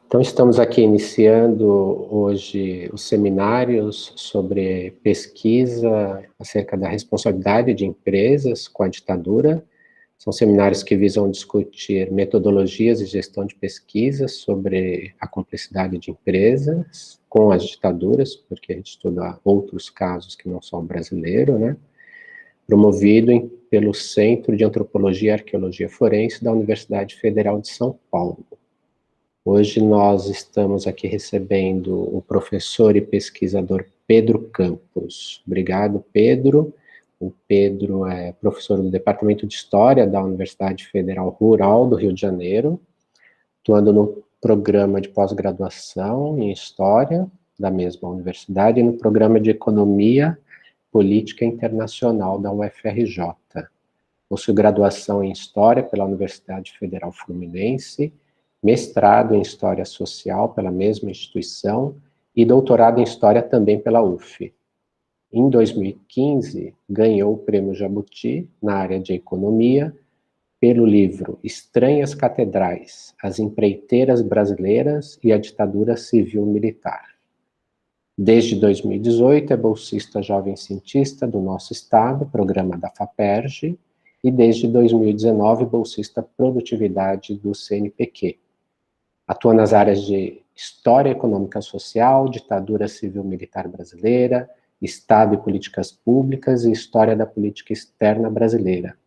Então, estamos aqui iniciando hoje os seminários sobre pesquisa acerca da responsabilidade de empresas com a ditadura. São seminários que visam discutir metodologias de gestão de pesquisa sobre a complexidade de empresas com as ditaduras, porque a gente estuda outros casos que não são brasileiros, né? Promovido pelo Centro de Antropologia e Arqueologia Forense da Universidade Federal de São Paulo. Hoje nós estamos aqui recebendo o professor e pesquisador Pedro Campos. Obrigado, Pedro. O Pedro é professor do Departamento de História da Universidade Federal Rural do Rio de Janeiro, atuando no programa de pós-graduação em História da mesma universidade e no programa de Economia Política Internacional da UFRJ. Possui graduação em História pela Universidade Federal Fluminense, mestrado em História Social pela mesma instituição e doutorado em História também pela UF. Em 2015, ganhou o Prêmio Jabuti na área de Economia pelo livro Estranhas Catedrais, as Empreiteiras Brasileiras e a Ditadura Civil-Militar. Desde 2018, é bolsista jovem cientista do nosso estado, programa da FAPERJ, e desde 2019, bolsista Produtividade do CNPq. Atua nas áreas de História Econômica Social, Ditadura Civil-Militar Brasileira, Estado e Políticas Públicas e História da Política Externa Brasileira.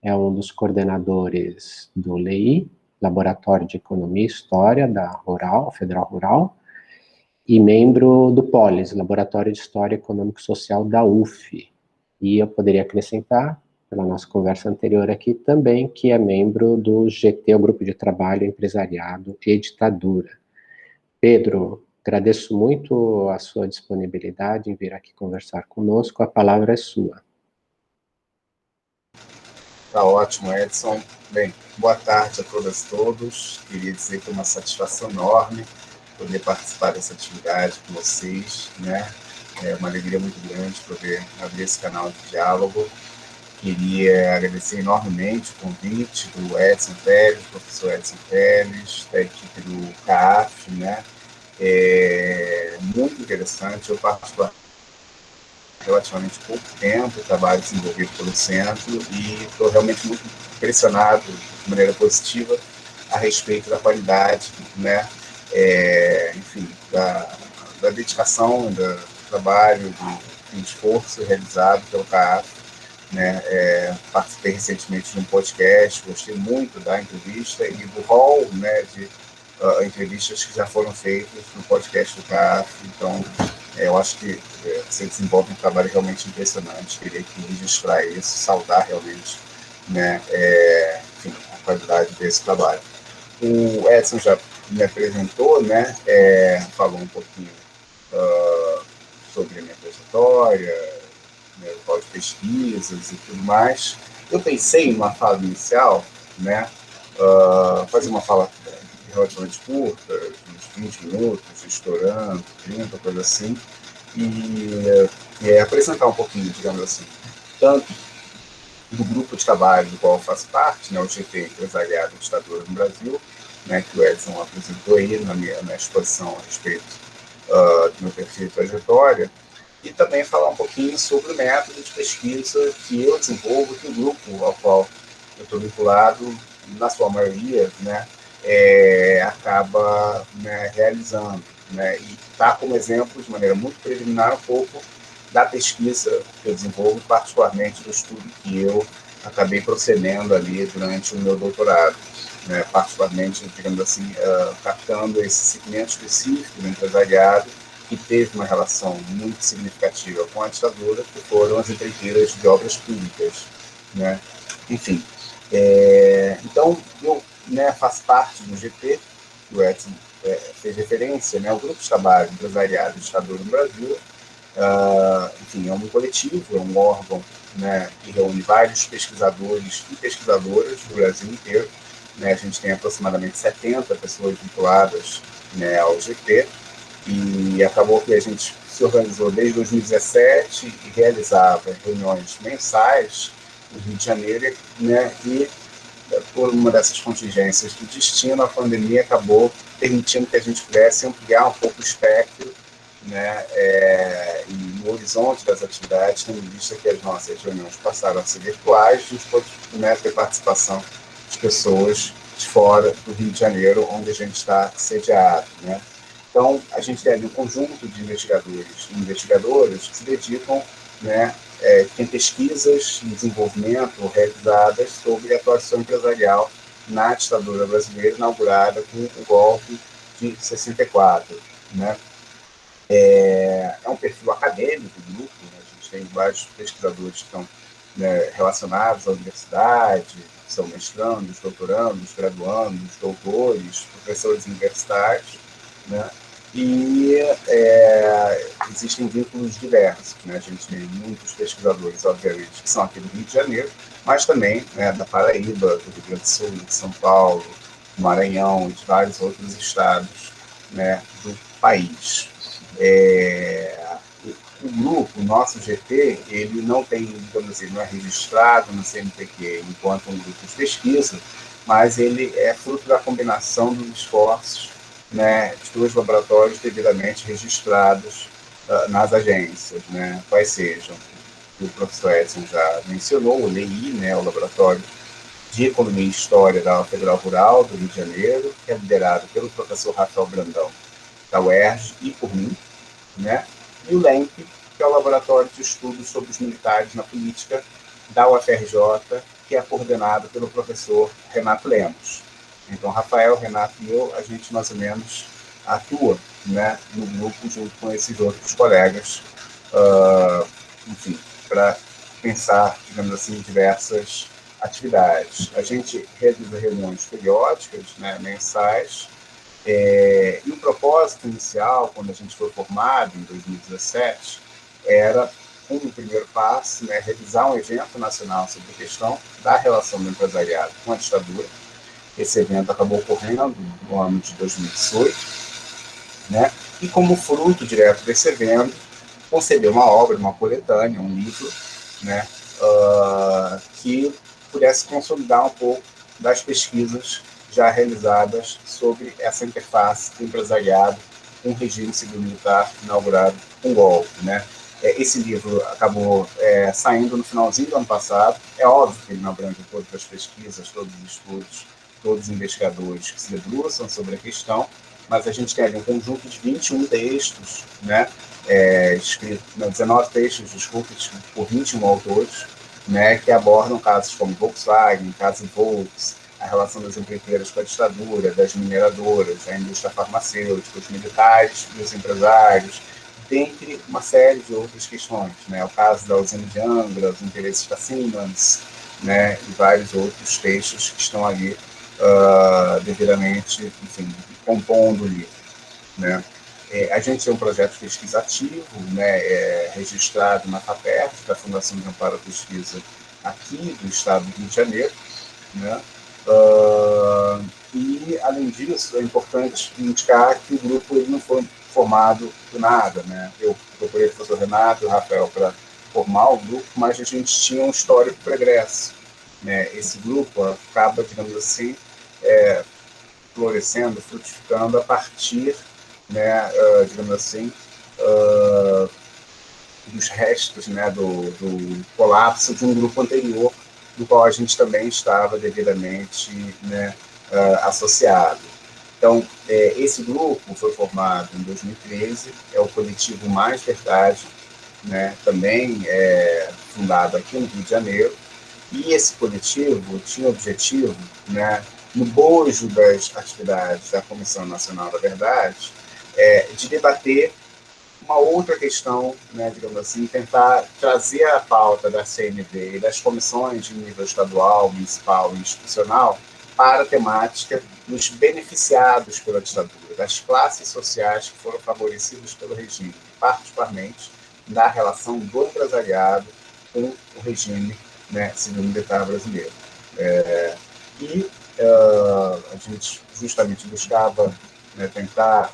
É um dos coordenadores do LEI, Laboratório de Economia e História da Rural, Federal Rural, e membro do POLIS, Laboratório de História Econômica e Social da UF. E eu poderia acrescentar, pela nossa conversa anterior aqui também, que é membro do GT, o Grupo de Trabalho Empresariado e Ditadura. Pedro, agradeço muito a sua disponibilidade em vir aqui conversar conosco, a palavra é sua. Tá ótimo, Edson. Bem, boa tarde a todas e todos. Queria dizer que é uma satisfação enorme poder participar dessa atividade com vocês, né? É uma alegria muito grande poder abrir esse canal de diálogo. Queria agradecer enormemente o convite do Edson Pérez, professor Edson Pérez, da equipe do CAF, né? É muito interessante. Eu participo relativamente pouco tempo, trabalho desenvolvido pelo centro e estou realmente muito impressionado de maneira positiva a respeito da qualidade, né? Enfim, da dedicação, do trabalho, do esforço realizado pelo CAF. Né, participei recentemente de um podcast, gostei muito da entrevista e do rol, né, de entrevistas que já foram feitas no podcast do CAF. Então, eu acho que você desenvolve um trabalho realmente impressionante. Queria aqui registrar isso, saudar realmente, né, enfim, a qualidade desse trabalho. O Edson já me apresentou, né, falou um pouquinho sobre a minha trajetória, né, de pesquisas e tudo mais. Eu pensei numa fala inicial, né, fazer uma fala relativamente curta, uns 20 minutos, estourando, 30, coisa assim, e apresentar um pouquinho, digamos assim, tanto do grupo de trabalho do qual eu faço parte, né, o GT Empresariado e Ditadura no Brasil, né, que o Edson apresentou aí na minha exposição a respeito do meu perfil de trajetória, e também falar um pouquinho sobre o método de pesquisa que eu desenvolvo, que o grupo ao qual eu estou vinculado, na sua maioria, né, acaba, né, realizando, né, e está como exemplo, de maneira muito preliminar, um pouco da pesquisa que eu desenvolvo, particularmente do estudo que eu acabei procedendo ali durante o meu doutorado, né, particularmente, digamos assim, captando esse segmento específico do empresariado que teve uma relação muito significativa com a ditadura, que foram as empreiteiras de obras públicas, né? Enfim, então eu, né, faço parte do GT, que o Edson fez referência, né, ao Grupo de Trabalho Empresariado e Ditadura no Brasil. Enfim, é um coletivo, é um órgão, né, que reúne vários pesquisadores e pesquisadoras do Brasil inteiro, né? A gente tem aproximadamente 70 pessoas vinculadas, né, ao GT, e acabou que a gente se organizou desde 2017 e realizava reuniões mensais no Rio de Janeiro, né, e por uma dessas contingências do destino, a pandemia acabou permitindo que a gente pudesse ampliar um pouco o espectro, né, e no horizonte das atividades, tendo em vista que as nossas reuniões passaram a ser virtuais, a gente pôde, né, ter participação de pessoas de fora do Rio de Janeiro, onde a gente está sediado, né. Então, a gente tem ali um conjunto de investigadores e investigadoras que se dedicam, né, tem pesquisas de desenvolvimento realizadas sobre a atuação empresarial na ditadura brasileira, inaugurada com o golpe de 64. Né? É um perfil acadêmico do grupo, né? A gente tem vários pesquisadores que estão, né, relacionados à universidade, que são mestrandos, doutorandos, graduandos, doutores, professores universitários, né? E existem vínculos diversos, né? A gente tem muitos pesquisadores, obviamente, que são aqui do Rio de Janeiro, mas também, né, da Paraíba, do Rio Grande do Sul, de São Paulo, do Maranhão e de vários outros estados, né, do país. O grupo, o nosso GT, ele não tem, digamos assim, não é registrado no CNPq enquanto um grupo de pesquisa, mas ele é fruto da combinação dos esforços, né, de dois laboratórios devidamente registrados nas agências, né, quais sejam, o professor Edson já mencionou, o LEI, né, o Laboratório de Economia e História da Federal Rural do Rio de Janeiro, que é liderado pelo professor Rafael Brandão, da UERJ, e por mim, né, e o LEMP, que é o Laboratório de Estudos sobre os Militares na Política da UFRJ, que é coordenado pelo professor Renato Lemos. Então, Rafael, Renato e eu, a gente mais ou menos atua, né, no grupo junto com esses outros colegas, enfim, para pensar, digamos assim, diversas atividades. A gente realiza reuniões periódicas, né, mensais, e o propósito inicial, quando a gente foi formado, em 2017, era, como primeiro passo, né, realizar um evento nacional sobre a questão da relação do empresariado com a ditadura. Esse evento acabou ocorrendo no ano de 2018, né, e como fruto direto desse evento, concebeu uma obra, uma coletânea, um livro, né, que pudesse consolidar um pouco das pesquisas já realizadas sobre essa interface do empresariado com o regime civil-militar inaugurado com golpe, né? Esse livro acabou saindo no finalzinho do ano passado. É óbvio que ele não abrange todas as pesquisas, todos os estudos, todos os investigadores que se debruçam sobre a questão, mas a gente tem ali um conjunto de 21 textos, né, escritos, 19 textos, desculpa, escritos por 21 autores, né, que abordam casos como Volkswagen, caso Volks, a relação das empreiteiras com a ditadura, das mineradoras, da indústria farmacêutica, os militares e os empresários, dentre uma série de outras questões, né, o caso da usina de Angra, os interesses da Siemens, né, e vários outros textos que estão ali devidamente, enfim, compondo o livro, né. A gente tem um projeto de pesquisa ativo, né, registrado na FAPERJ, da Fundação de Amparo à Pesquisa aqui do estado do Rio de Janeiro, né. E, além disso, é importante indicar que o grupo ele não foi formado do nada, né. Eu procurei o professor Renato e o Rafael para formar o grupo, mas a gente tinha um histórico pregresso, né. Esse grupo acaba, digamos assim, florescendo, frutificando a partir, né, digamos assim, dos restos, né, do colapso de um grupo anterior, do qual a gente também estava devidamente, né, associado. Então, esse grupo foi formado em 2013, é o coletivo Mais Verdade, né, também fundado aqui no Rio de Janeiro, e esse coletivo tinha o objetivo, né, no bojo das atividades da Comissão Nacional da Verdade, de debater uma outra questão, né, digamos assim, tentar trazer a pauta da CNV e das comissões de nível estadual, municipal e institucional para a temática dos beneficiados pela ditadura, das classes sociais que foram favorecidas pelo regime, particularmente da relação do empresariado com o regime, né, civil-militar brasileiro. E a gente justamente buscava, né, tentar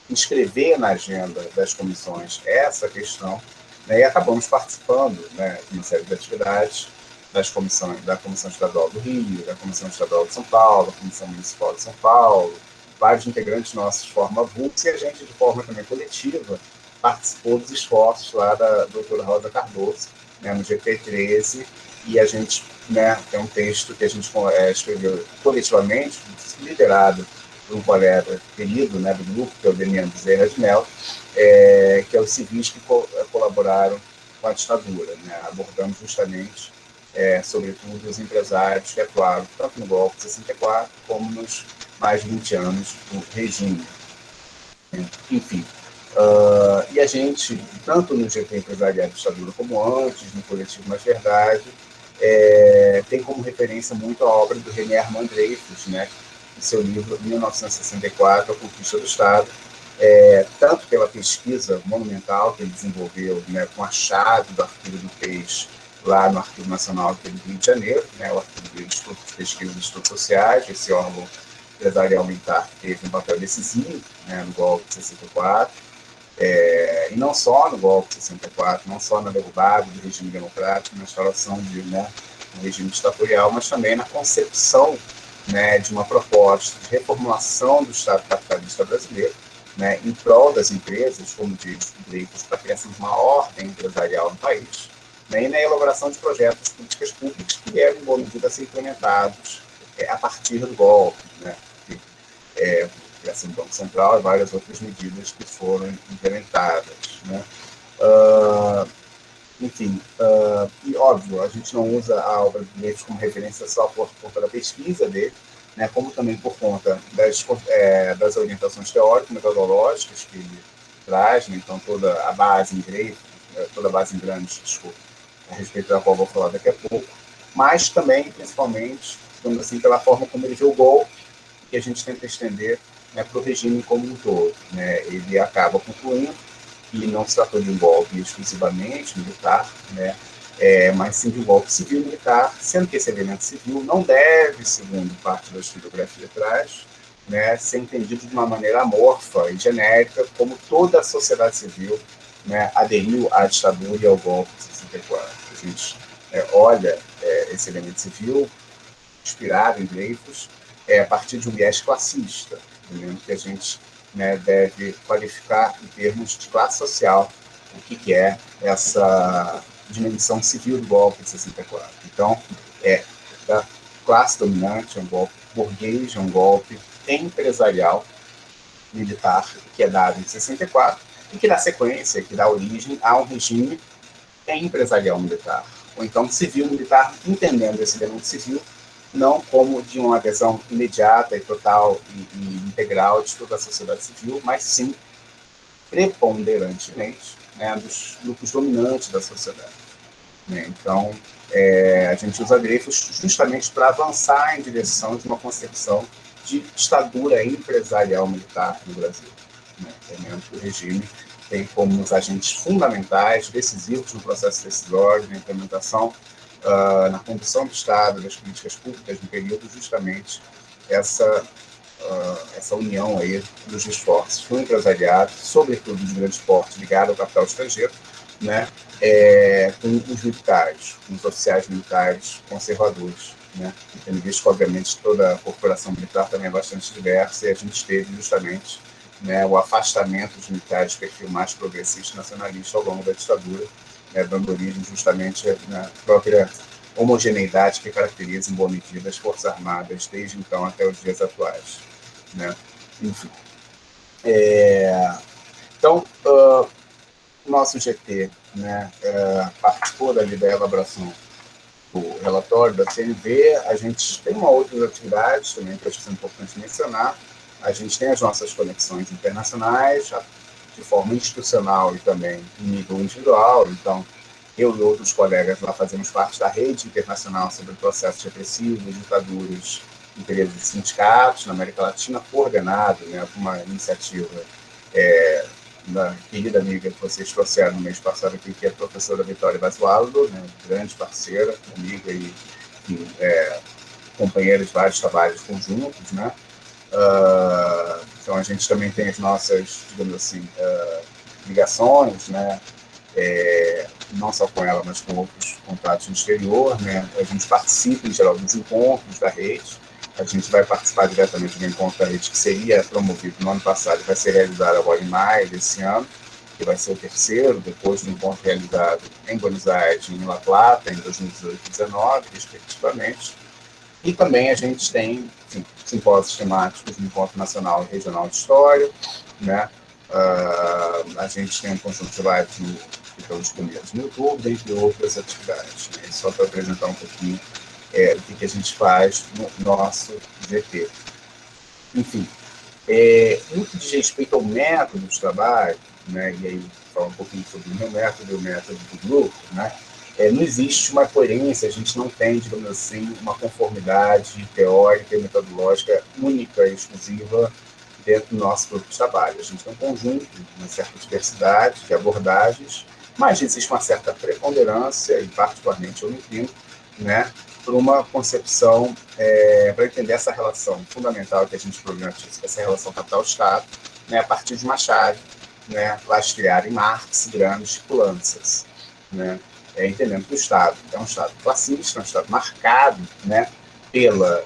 inscrever na agenda das comissões essa questão, né, e acabamos participando, né, de uma série de atividades, da Comissão Estadual do Rio, da Comissão Estadual de São Paulo, da Comissão Municipal de São Paulo, vários integrantes nossos formam a VUPS, e a gente, de forma também coletiva, participou dos esforços lá da doutora Rosa Cardoso, né, no GP13, e a gente, né, tem um texto que a gente escreveu coletivamente, liderado por um colega querido, né, do grupo, que é o Demiano Bezerra de Mello, que é os civis que colaboraram com a ditadura, né, abordando justamente, sobretudo, os empresários que atuaram tanto no golpe de 64 como nos mais de 20 anos do regime. Enfim, e a gente, tanto no GT Empresarial de Ditadura como antes, no Coletivo Mais Verdade, tem como referência muito a obra do René Armand Dreyfus, né, em seu livro 1964, A Conquista do Estado, tanto pela pesquisa monumental que ele desenvolveu, né, com a chave do arquivo do Peixe, lá no Arquivo Nacional do Rio de Janeiro, né, o Arquivo de Estudos de Pesquisa de Estudos Sociais, esse órgão empresarial militar que teve um papel decisivo, né, no golpe de 64, e não só no golpe de 64, não só na derrubada do regime democrático, na instalação de um regime ditatorial, mas também na concepção, né, de uma proposta de reformulação do Estado capitalista brasileiro, né, em prol das empresas, como diz o Dreyfus, para a criação de uma ordem empresarial no país, né, e na elaboração de projetos de políticas públicas que eram, em boa medida, a ser implementados a partir do golpe, né, criação do Banco Central e várias outras medidas que foram implementadas, né. Enfim, e óbvio, a gente não usa a obra do Dreyfus como referência só por conta da pesquisa dele, né, como também por conta das orientações teórico-metodológicas que ele traz, né, então toda a base em Dreyfus, toda a base em Gramsci, desculpa, a respeito da qual vou falar daqui a pouco, mas também, principalmente, digamos assim, pela forma como ele vê o golpe, que a gente tenta estender, né, para o regime como um todo, né. Ele acaba concluindo que não se tratou de um golpe exclusivamente militar, né, mas sim de um golpe civil-militar, sendo que esse elemento civil não deve, segundo parte da historiografia traz, né, ser entendido de uma maneira amorfa e genérica, como toda a sociedade civil, né, aderiu à ditadura e ao golpe de 64. A gente olha esse elemento civil, inspirado em Dreyfus, a partir de um viés classista, que a gente, né, deve qualificar em termos de classe social o que é essa dimensão civil do golpe de 64. Então, da classe dominante, é um golpe burguês, é um golpe empresarial militar que é dado em 64 e que dá sequência, que dá origem a um regime empresarial militar, ou então civil-militar, entendendo esse elemento civil não como de uma adesão imediata e total e integral de toda a sociedade civil, mas sim preponderantemente, né, dos grupos dominantes da sociedade, né. Então, a gente usa Dreyfus justamente para avançar em direção de uma concepção de ditadura empresarial militar no Brasil, né, entendendo que o regime tem como os agentes fundamentais, decisivos no processo decisório, na implementação, na condução do Estado, das políticas públicas no período, justamente essa união aí dos esforços do empresariado, sobretudo de grande porte ligado ao capital estrangeiro, né, com os militares, com os oficiais militares conservadores, né, tendo visto que, obviamente, toda a corporação militar também é bastante diversa, e a gente teve justamente, né, o afastamento dos militares de perfil mais progressista e nacionalista ao longo da ditadura, né, dando origem justamente na própria homogeneidade que caracteriza, em boa medida, as Forças Armadas desde então até os dias atuais, né. Enfim. Então, o nosso GT, né, participou da elaboração do relatório da CNV. A gente tem outras atividades também que acho que é importante mencionar. A gente tem as nossas conexões internacionais, de forma institucional e também em nível individual. Então, eu e outros colegas lá fazemos parte da rede internacional sobre processos repressivos, ditaduras em período de sindicatos na América Latina, coordenado, né, com uma iniciativa da querida amiga que vocês trouxeram no mês passado aqui, que é a professora Vitória Basualdo, né, grande parceira, amiga e companheira de vários trabalhos conjuntos, né. Então, a gente também tem as nossas, digamos assim, ligações, né, não só com ela, mas com outros contatos no exterior, né? A gente participa, em geral, dos encontros da rede. A gente vai participar diretamente do encontro da rede que seria promovido no ano passado, vai ser realizado agora em maio desse ano, que vai ser o terceiro, depois do encontro realizado em Buenos Aires e em La Plata, em 2018 e 2019, respectivamente. E também a gente tem, enfim, simpósios temáticos no Encontro Nacional e Regional de História, né? A gente tem um conjunto de lives que estão disponíveis no YouTube, dentre outras atividades. Né? Só para apresentar um pouquinho o que a gente faz no nosso GT. Enfim, no que diz respeito ao método de trabalho, né? E aí falar um pouquinho sobre o meu método e o método do grupo, né? Não existe uma coerência, a gente não tem, digamos assim, uma conformidade teórica e metodológica única e exclusiva dentro do nosso grupo de trabalho. A gente tem um conjunto, uma certa diversidade de abordagens, mas existe uma certa preponderância, e particularmente eu me inclino, né, por uma concepção para entender essa relação fundamental que a gente problematiza, essa relação capital-Estado, né, a partir de uma chave, né, lastreada em Marx, Gramsci e Lanças, né, entendendo que o Estado é um Estado classista, é um Estado marcado, né, pela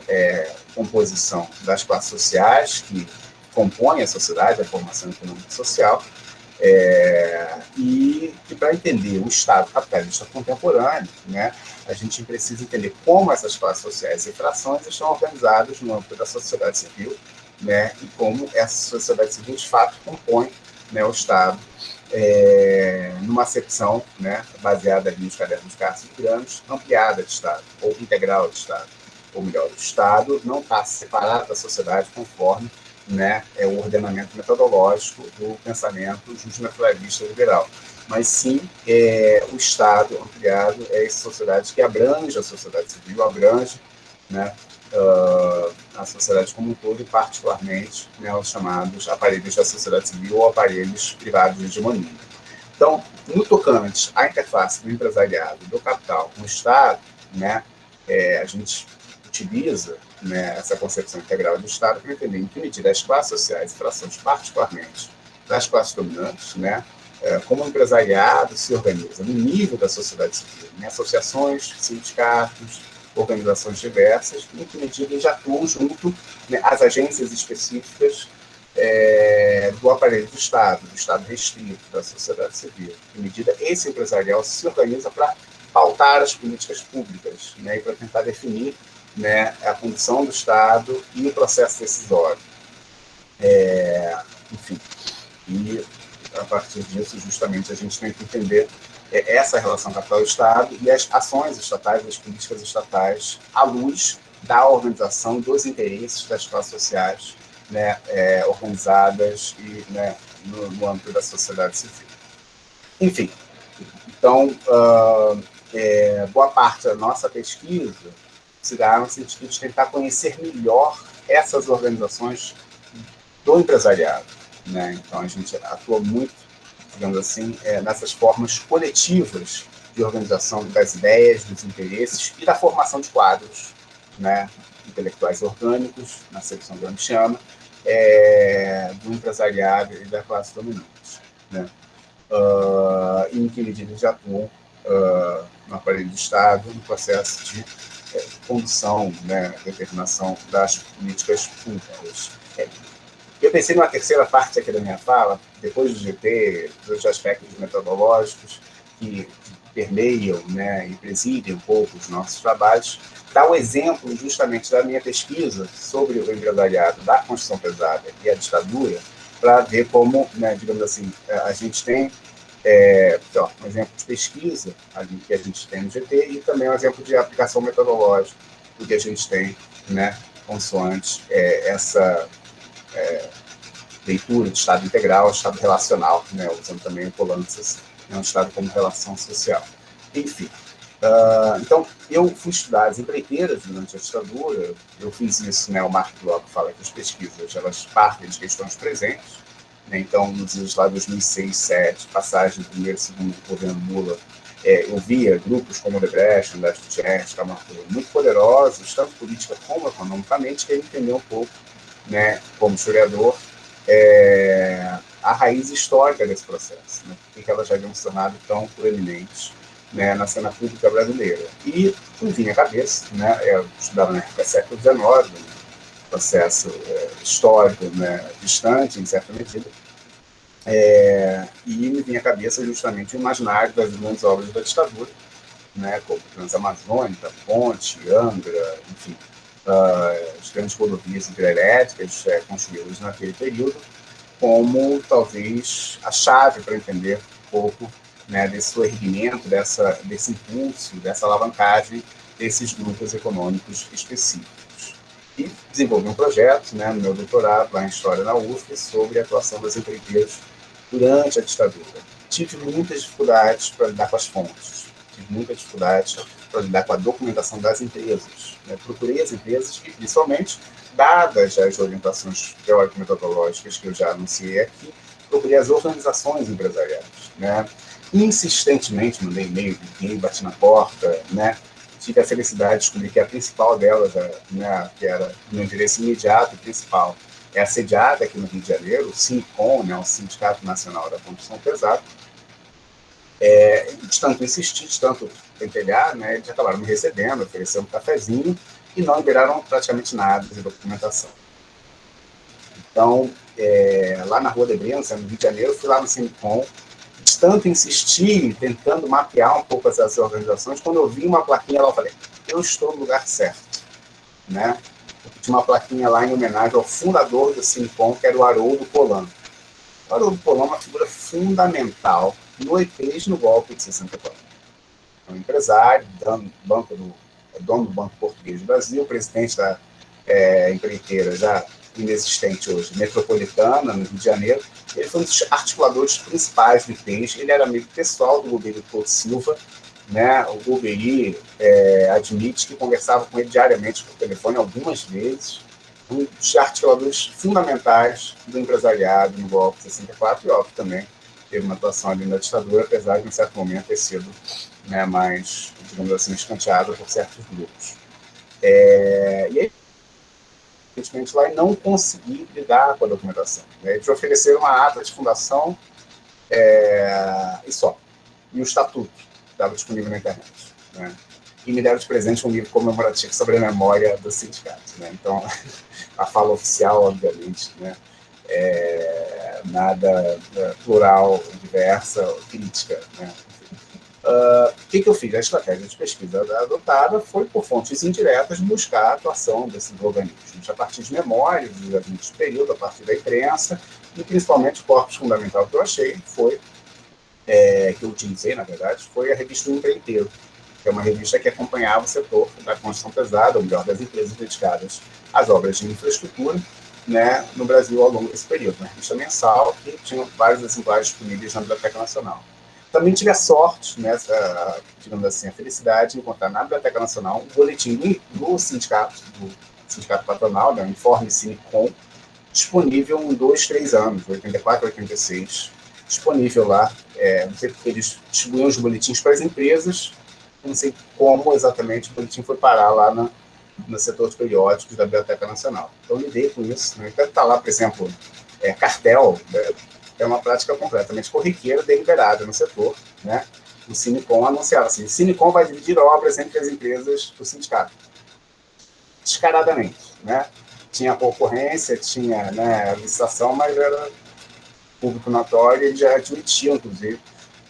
composição das classes sociais que compõem a sociedade, a formação econômica e social, e que para entender o Estado capitalista contemporâneo, né, a gente precisa entender como essas classes sociais e frações estão organizadas no âmbito da sociedade civil, né, e como essa sociedade civil, de fato, compõe, né, o Estado, numa acepção, né, baseada ali nos cadernos de Cássio e Gramsci, ampliada de Estado, ou integral de Estado. Ou melhor, o Estado não está separado da sociedade conforme, né, o ordenamento metodológico do pensamento justnaturalista liberal, mas sim o Estado ampliado é essa sociedade que abrange a sociedade civil, abrange, né, a sociedade como um todo e particularmente, né, os chamados aparelhos da sociedade civil ou aparelhos privados de hegemonia. Então, no tocante à interface do empresariado e do capital com o Estado, né, a gente utiliza, né, essa concepção integral do Estado para entender em que medida as classes sociais e frações, particularmente das classes dominantes, né, como o empresariado se organiza no nível da sociedade civil, em associações, sindicatos, organizações diversas, em que medida eles atuam junto, né, às agências específicas do aparelho do Estado restrito, da sociedade civil. Em que medida esse empresarial se organiza para pautar as políticas públicas, né, e para tentar definir, né, a condição do Estado e o processo decisório. Enfim, e a partir disso, justamente, a gente tem que entender essa relação capital-Estado e as ações estatais, as políticas estatais, à luz da organização dos interesses das classes sociais, né, organizadas e, né, no âmbito da sociedade civil. Enfim, então, boa parte da nossa pesquisa se dá no sentido de tentar conhecer melhor essas organizações do empresariado, né? Então, a gente atua muito, digamos assim, nessas formas coletivas de organização das ideias, dos interesses e da formação de quadros, né, intelectuais orgânicos, na acepção que a gente chama, do empresariado e da classe dominante, né? E em que medida eles atuam no aparelho do Estado, no processo de condução, né, determinação das políticas públicas. Eu pensei numa terceira parte aqui da minha fala, depois do GT, dos aspectos metodológicos que permeiam, né, e presidem um pouco os nossos trabalhos, dar o exemplo justamente da minha pesquisa sobre o empresariado da Constituição Pesada e a ditadura, para ver como, né, digamos assim, a gente tem um exemplo de pesquisa ali que a gente tem no GT e também um exemplo de aplicação metodológica do que a gente tem, né, consoante essa leitura de Estado integral, Estado relacional, né, usando também o Polantzas, um Estado como relação social. Enfim, então, eu fui estudar as empreiteiras durante a ditadura, eu fiz isso, né, o Mark Bloch fala que as pesquisas, elas partem de questões presentes, né, então, nos anos lá 2006, 2007, passagem do primeiro e segundo governo Lula, eu via grupos como o Odebrecht, da Student, muito poderosos, tanto política como economicamente, que ele entendeu um pouco, né, como historiador, a raiz histórica desse processo, né? Por que elas já haviam se tornado tão proeminentes, né, na cena pública brasileira. E me vinha à cabeça, né, eu estudava na época século XIX, um processo histórico, né, distante, em certa medida, e me vinha à cabeça justamente o imaginário das grandes obras da ditadura, né, como Transamazônica, Ponte, Angra, enfim, as grandes rodovias hidrelétricas construídas naquele período, como talvez a chave para entender um pouco, né, desse erguimento, desse impulso, dessa alavancagem desses grupos econômicos específicos. E desenvolvi um projeto, né, no meu doutorado, lá em História na UFRGS, sobre a atuação das empreiteiras durante a ditadura. Tive muitas dificuldades para lidar com as fontes, tive muita dificuldade para lidar com a documentação das empresas. Né? Procurei as empresas e, principalmente, dadas as orientações teórico-metodológicas que eu já anunciei aqui, procurei as organizações empresariais. Né? Insistentemente mandei e-mail, liguei, bati na porta, né? Tive a felicidade de descobrir que a principal delas, né, que era no interesse imediato e principal, é assediada aqui no Rio de Janeiro, o SINCOM, né, o Sindicato Nacional da Construção Pesada. De tanto insistir, de tanto pentelhar, né, eles acabaram me recebendo, oferecendo um cafezinho e não liberaram praticamente nada de documentação. Então, lá na Rua de Brença, no Rio de Janeiro, fui lá no SINCOM, de tanto insistir, tentando mapear um pouco essas organizações, quando eu vi uma plaquinha lá, eu falei, eu estou no lugar certo, né? Tinha uma plaquinha lá em homenagem ao fundador do SINCOM, que era o Haroldo Polan. O Haroldo Polan é uma figura fundamental no EPES, no golpe de 64. É um empresário, dono do Banco Português do Brasil, presidente da empreiteira já inexistente hoje, Metropolitana, no Rio de Janeiro. Ele foi um dos articuladores principais do IPES, ele era amigo pessoal do Golbery Couto Silva, né? O Golbery admite que conversava com ele diariamente por telefone algumas vezes, um dos articuladores fundamentais do empresariado no golpe de 64, e óbvio também teve uma atuação ali na ditadura, apesar de em certo momento ter sido, né, mais, digamos assim, escanteado por certos grupos. E aí, recentemente lá, e não consegui lidar com a documentação. Eles ofereceram uma ata de fundação e só. E o estatuto estava disponível na internet. Né? E me deram de presente um livro comemorativo sobre a memória do sindicato. Né? Então, a fala oficial, obviamente, né? Nada plural, diversa, crítica. Né? O que eu fiz? A estratégia de pesquisa adotada foi, por fontes indiretas, buscar a atuação desses organismos, a partir de memórias dos agentes do período, a partir da imprensa, e principalmente o corpus fundamental que eu achei foi, que eu utilizei, na verdade, foi a revista O Empreiteiro, que é uma revista que acompanhava o setor da construção pesada, ou melhor, das empresas dedicadas às obras de infraestrutura, né, no Brasil ao longo desse período. Uma revista mensal que tinha vários exemplares disponíveis na Biblioteca Nacional. Também tive a sorte, né, digamos assim, a felicidade de encontrar na Biblioteca Nacional um boletim do sindicato patronal, né, o Informe SINCOM, disponível em 2, 3 anos, 84, 86, disponível lá. Não sei porque eles distribuíam os boletins para as empresas, não sei como exatamente o boletim foi parar lá no setor de periódicos da Biblioteca Nacional. Então, lidei com isso. Né? Então, está lá, por exemplo, cartel, é uma prática completamente corriqueira, deliberada no setor. Né? O SINCOM anunciava assim, o SINCOM vai dividir obras entre as empresas do sindicato. Descaradamente. Né? Tinha concorrência, tinha, né, a licitação, mas era público notório, e eles já admitiam, inclusive,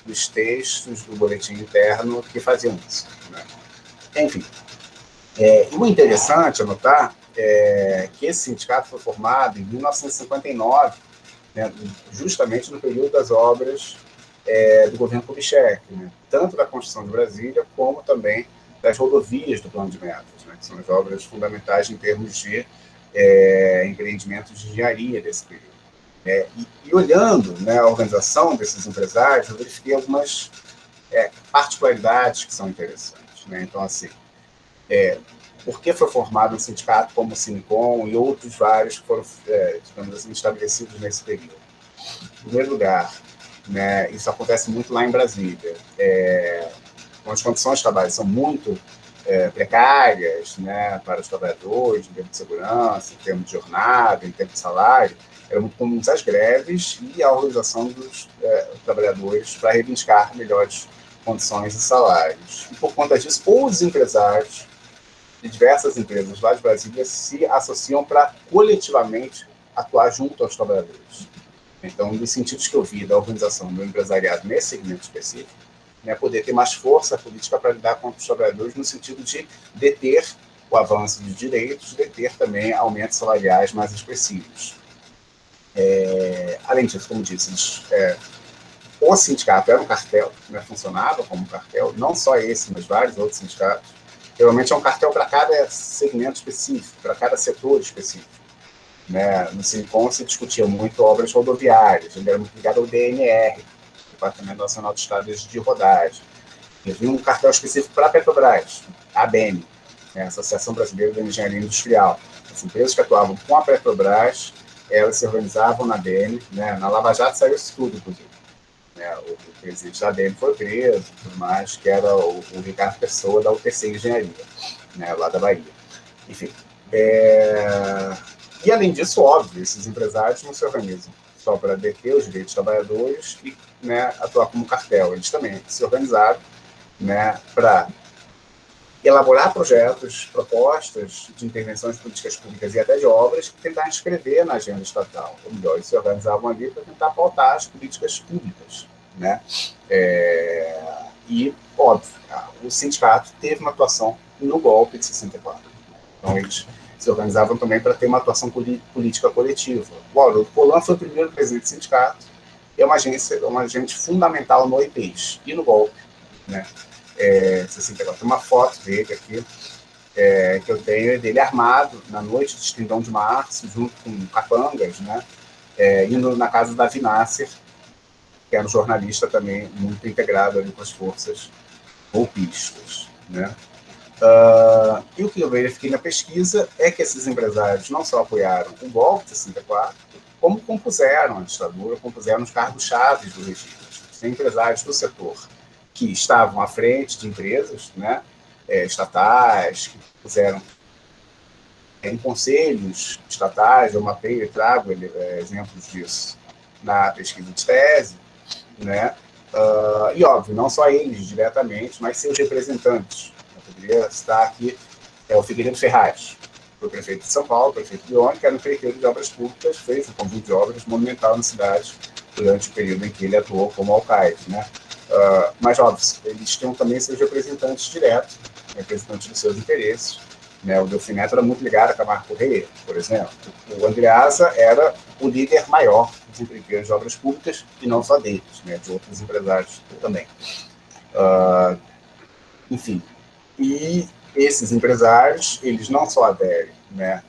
os textos do boletim interno que faziam isso. Né? Enfim, e o interessante a notar é que esse sindicato foi formado em 1959, né, justamente no período das obras do governo Kubitschek, né, tanto da construção de Brasília, como também das rodovias do Plano de Metas, né, que são as obras fundamentais em termos de empreendimentos de engenharia desse período. E olhando, né, a organização desses empresários, eu verifiquei algumas particularidades que são interessantes. Né? Então, assim, por que foi formado um sindicato como o SINCOM e outros vários que foram, digamos assim, estabelecidos nesse período? Em primeiro lugar, né, isso acontece muito lá em Brasília. As condições de trabalho são muito precárias, né, para os trabalhadores, em termos de segurança, em termos de jornada, em termos de salário. Eram muito comuns as greves e a organização dos trabalhadores para reivindicar melhores condições e salários. E, por conta disso, os empresários de diversas empresas lá de Brasília se associam para coletivamente atuar junto aos trabalhadores. Então, um dos sentidos que eu vi da organização do empresariado nesse segmento específico, né, poder ter mais força política para lidar com os trabalhadores no sentido de deter o avanço de direitos, deter também aumentos salariais mais expressivos. Além disso, como disse, o sindicato era um cartel, né, funcionava como um cartel, não só esse, mas vários outros sindicatos. Geralmente é um cartel para cada segmento específico, para cada setor específico. Né? No Silicon se discutia muito obras rodoviárias, ele era muito ligado ao DNR, Departamento Nacional de Estradas de Rodagem. Havia um cartel específico para a Petrobras, a ABM, né? A Associação Brasileira da Engenharia Industrial. As empresas que atuavam com a Petrobras, elas se organizavam na ABM, né? Na Lava Jato saiu isso tudo, inclusive. Né? O presidente da ABM foi preso, tudo mais, que era o Ricardo Pessoa, da UTC Engenharia, né? Lá da Bahia. Enfim. E, além disso, óbvio, esses empresários não se organizam só para deter os direitos dos trabalhadores e, né, atuar como cartel. Eles também se organizaram, né, para elaborar projetos, propostas de intervenções de políticas públicas e até de obras que tentar inscrever na agenda estatal. Ou melhor, eles se organizavam ali para tentar pautar as políticas públicas. Né? E, óbvio, o sindicato teve uma atuação no golpe de 64. Então, eles se organizavam também para ter uma atuação política coletiva. O Haroldo Colan foi o primeiro presidente do sindicato, é uma agente fundamental no EPIs e no golpe. Né? 64. Tem uma foto dele aqui, que eu tenho, dele armado na noite de 31 de março, junto com capangas, né? Indo na casa da Vinasser, que era um jornalista também muito integrado ali com as forças golpistas. Né? E o que eu verifiquei na pesquisa é que esses empresários não só apoiaram o golpe de 64, como compuseram a ditadura, compuseram os cargos-chave do regime. Tem empresários do setor que estavam à frente de empresas, né, estatais, que puseram em conselhos estatais. Eu mapeio e trago exemplos disso na pesquisa de tese. Né? E, óbvio, não só eles diretamente, mas seus representantes. Eu poderia citar aqui o Figueiredo Ferraz, foi prefeito de São Paulo, prefeito de León, que era um empreiteiro de obras públicas, fez um conjunto de obras monumental na cidade durante o período em que ele atuou como alcaide. Né? Mas, óbvio, eles tinham também seus representantes diretos, representantes dos seus interesses. Né? O Delfim Neto era muito ligado a Camargo Correia, por exemplo. O Andreasa era o líder maior dos empreiteiros de obras públicas, e não só deles, né? De outros empresários também. Enfim, e esses empresários, eles não só aderem, né,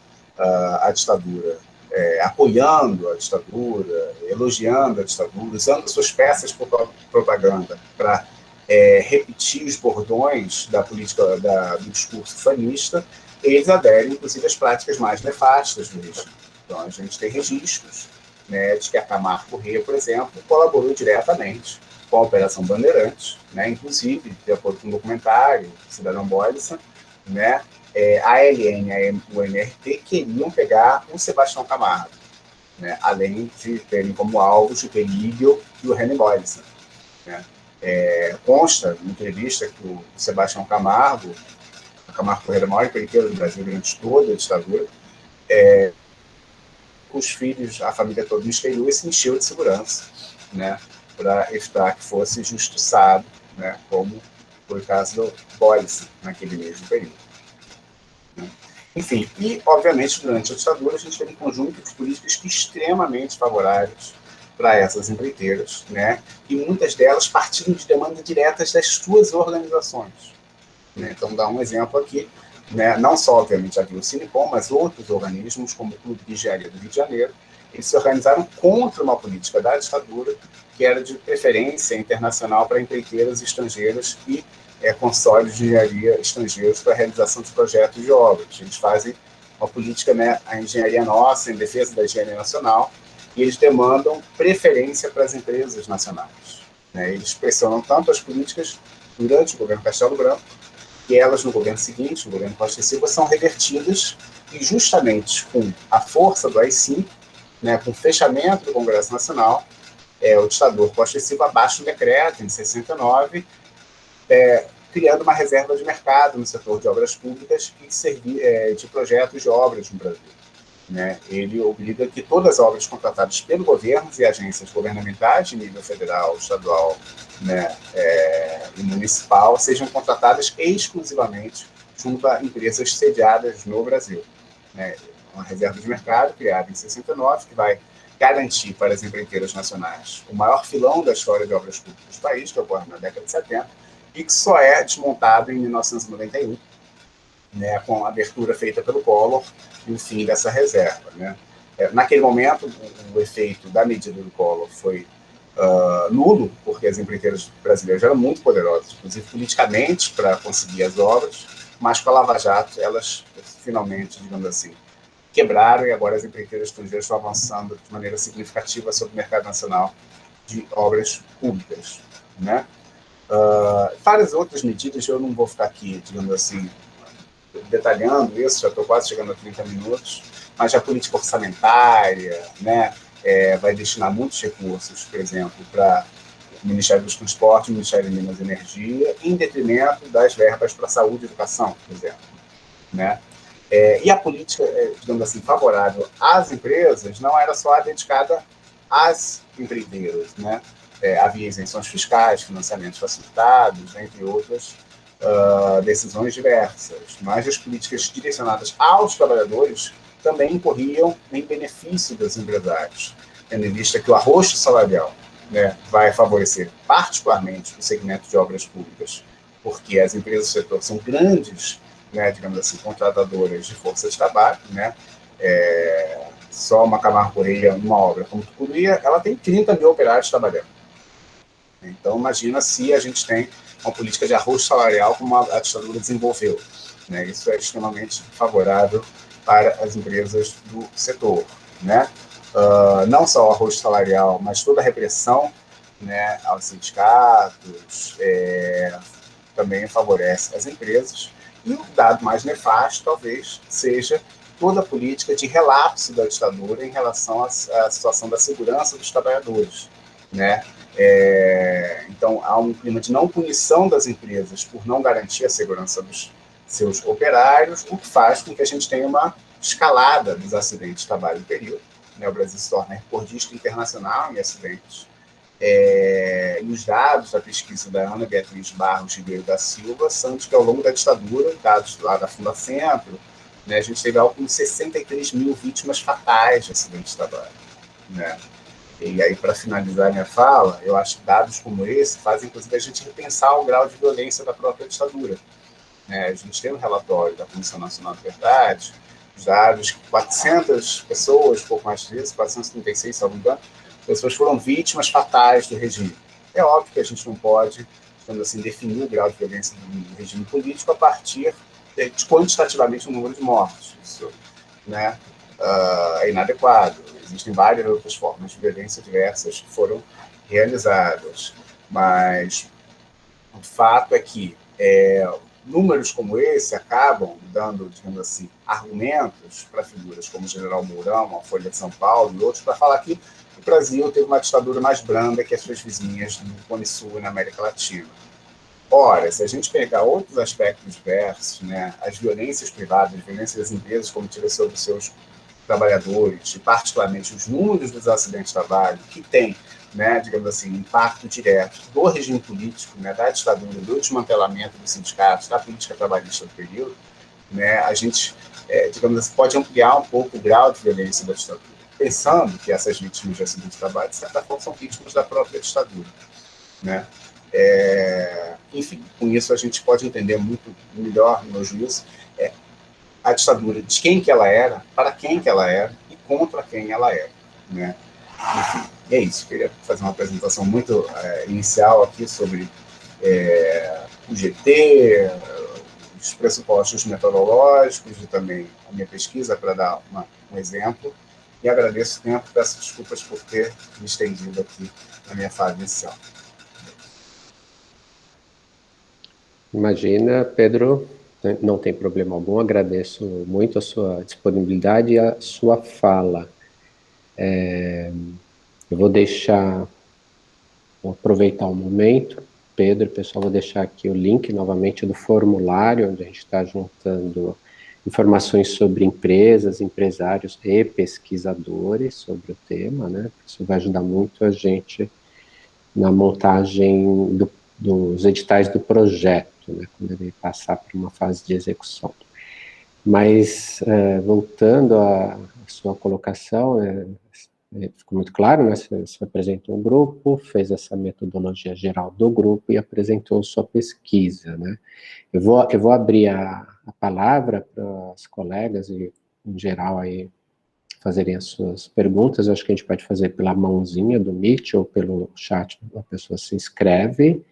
à ditadura, apoiando a ditadura, elogiando a ditadura, usando suas peças por propaganda para repetir os bordões da política, do discurso fanista, eles aderem, inclusive, às práticas mais nefastas do regime. Então, a gente tem registros, né, de que a Camargo Correia, por exemplo, colaborou diretamente com a Operação Bandeirantes, né, inclusive, de acordo com um documentário do Cidadão Boylisson, né, a ALN e o MRT queriam pegar o Sebastião Camargo, né, além de terem como alvos o Perígio e o René Boylisson. Né. Consta, em entrevista, que o Sebastião Camargo, a Camargo Correia era a maior empreiteira do Brasil durante toda a ditadura, os filhos, a família toda no exterior, e se encheu de segurança, né, para evitar que fosse injustiçado, né, como foi o caso do Boylisson, naquele mesmo período. Né. Enfim, e, obviamente, durante a ditadura, a gente teve um conjunto de políticas extremamente favoráveis para essas empreiteiras, né, e muitas delas partiram de demandas diretas das suas organizações. Né. Então, vou dar um exemplo aqui. Né, não só, obviamente, havia o Sinicom, mas outros organismos, como o Clube de Engenharia do Rio de Janeiro, eles se organizaram contra uma política da ditadura que era de preferência internacional para empreiteiras estrangeiras e consórcios de engenharia estrangeiros para a realização de projetos de obras. Eles fazem uma política, né, a engenharia nossa, em defesa da engenharia nacional, e eles demandam preferência para as empresas nacionais. Né, eles pressionam tanto as políticas durante o governo Castelo Branco, e elas, no governo seguinte, no governo Costa e Silva, são revertidas, e justamente com a força do AI-5, né, com o fechamento do Congresso Nacional, o ditador Costa e Silva baixa um decreto, em 69, criando uma reserva de mercado no setor de obras públicas e de projetos de obras no Brasil. Né? Ele obriga que todas as obras contratadas pelo governo e agências governamentais de nível federal, estadual, né, e municipal sejam contratadas exclusivamente junto a empresas sediadas no Brasil. Né? Uma reserva de mercado criada em 69, que vai garantir para as empreiteiras nacionais o maior filão da história de obras públicas do país, que ocorre na década de 70, e que só é desmontado em 1991, né, com a abertura feita pelo Collor e o fim dessa reserva. Né? Naquele momento, o efeito da medida do Collor foi nulo, porque as empreiteiras brasileiras eram muito poderosas, inclusive politicamente, para conseguir as obras, mas com a Lava Jato, elas finalmente, digamos assim, quebraram, e agora as empreiteiras estrangeiras estão avançando de maneira significativa sobre o mercado nacional de obras públicas. Né? Várias outras medidas, eu não vou ficar aqui, digamos assim, detalhando isso, já estou quase chegando a 30 minutos, mas a política orçamentária, né, vai destinar muitos recursos, por exemplo, para o Ministério dos Transportes, o Ministério de Minas e Energia, em detrimento das verbas para saúde e educação, por exemplo. Né? E a política, digamos assim, favorável às empresas não era só dedicada às empreiteiras. Né? Havia isenções fiscais, financiamentos facilitados, entre outras decisões diversas, mas as políticas direcionadas aos trabalhadores também incorriam em benefício dos empresários, tendo em vista que o arrocho salarial, né, vai favorecer particularmente o segmento de obras públicas, porque as empresas do setor são grandes, né, digamos assim, contratadoras de força de trabalho, né, só uma Camargo Correia, uma obra como Tucuruí, ela tem 30 mil operários trabalhando. Então, imagina se a gente tem uma política de arrocho salarial como a ditadura desenvolveu. Né? Isso é extremamente favorável para as empresas do setor. Né? Não só o arrocho salarial, mas toda a repressão, né, aos sindicatos também favorece as empresas. E o dado mais nefasto, talvez, seja toda a política de relapso da ditadura em relação à situação da segurança dos trabalhadores. Né? Então, há um clima de não punição das empresas por não garantir a segurança dos seus operários, o que faz com que a gente tenha uma escalada dos acidentes de trabalho no período. Né? O Brasil se torna recordista internacional em acidentes. E os dados da pesquisa da Ana Beatriz Barros Ribeiro da Silva são de que, ao longo da ditadura, dados lá da Fundacentro, né, a gente teve algo como 63 mil vítimas fatais de acidentes de trabalho. Né? E aí, para finalizar minha fala, eu acho que dados como esse fazem, inclusive, a gente repensar o grau de violência da própria ditadura. A gente tem um relatório da Comissão Nacional de Verdade, os dados que 400 pessoas, pouco mais disso, 436, se não me engano, pessoas foram vítimas fatais do regime. É óbvio que a gente não pode, digamos assim, definir o grau de violência do regime político a partir de quantitativamente o número de mortes. Isso, né, é inadequado. Existem várias outras formas de violência diversas que foram realizadas, mas o fato é que números como esse acabam dando, digamos assim, argumentos para figuras como o General Mourão, a Folha de São Paulo e outros, para falar que o Brasil teve uma ditadura mais branda que as suas vizinhas no Cone Sul e na América Latina. Ora, se a gente pegar outros aspectos diversos, né, as violências privadas, as violências das empresas cometerem sobre os seus trabalhadores, e particularmente os números dos acidentes de trabalho, que tem, né, digamos assim, impacto direto do regime político, né, da ditadura, do desmantelamento dos sindicatos, da política trabalhista do período, né, a gente, digamos assim, pode ampliar um pouco o grau de violência da ditadura, pensando que essas vítimas de acidente de trabalho, de certa forma, são vítimas da própria ditadura. Né? Enfim, com isso a gente pode entender muito melhor, no meu juízo, a ditadura, de quem que ela era, para quem que ela era e contra quem ela era. Né? Enfim, é isso. Queria fazer uma apresentação muito inicial aqui sobre o GT, os pressupostos metodológicos e também a minha pesquisa, para dar um exemplo. E agradeço o tempo, peço desculpas por ter me estendido aqui na minha fala inicial. Imagina, Pedro, não tem problema algum, agradeço muito a sua disponibilidade e a sua fala. Eu vou vou aproveitar o momento, Pedro, pessoal, vou deixar aqui o link novamente do formulário, onde a gente está juntando informações sobre empresas, empresários e pesquisadores sobre o tema, né? Isso vai ajudar muito a gente na montagem dos editais do projeto, né? Quando ele passar por uma fase de execução. Mas, voltando à sua colocação, ficou muito claro, né? Você apresentou um grupo, fez essa metodologia geral do grupo e apresentou sua pesquisa, né? Eu vou abrir a palavra para os colegas e, em geral, aí fazerem as suas perguntas. Eu acho que a gente pode fazer pela mãozinha do Meet ou pelo chat, a pessoa se inscreve.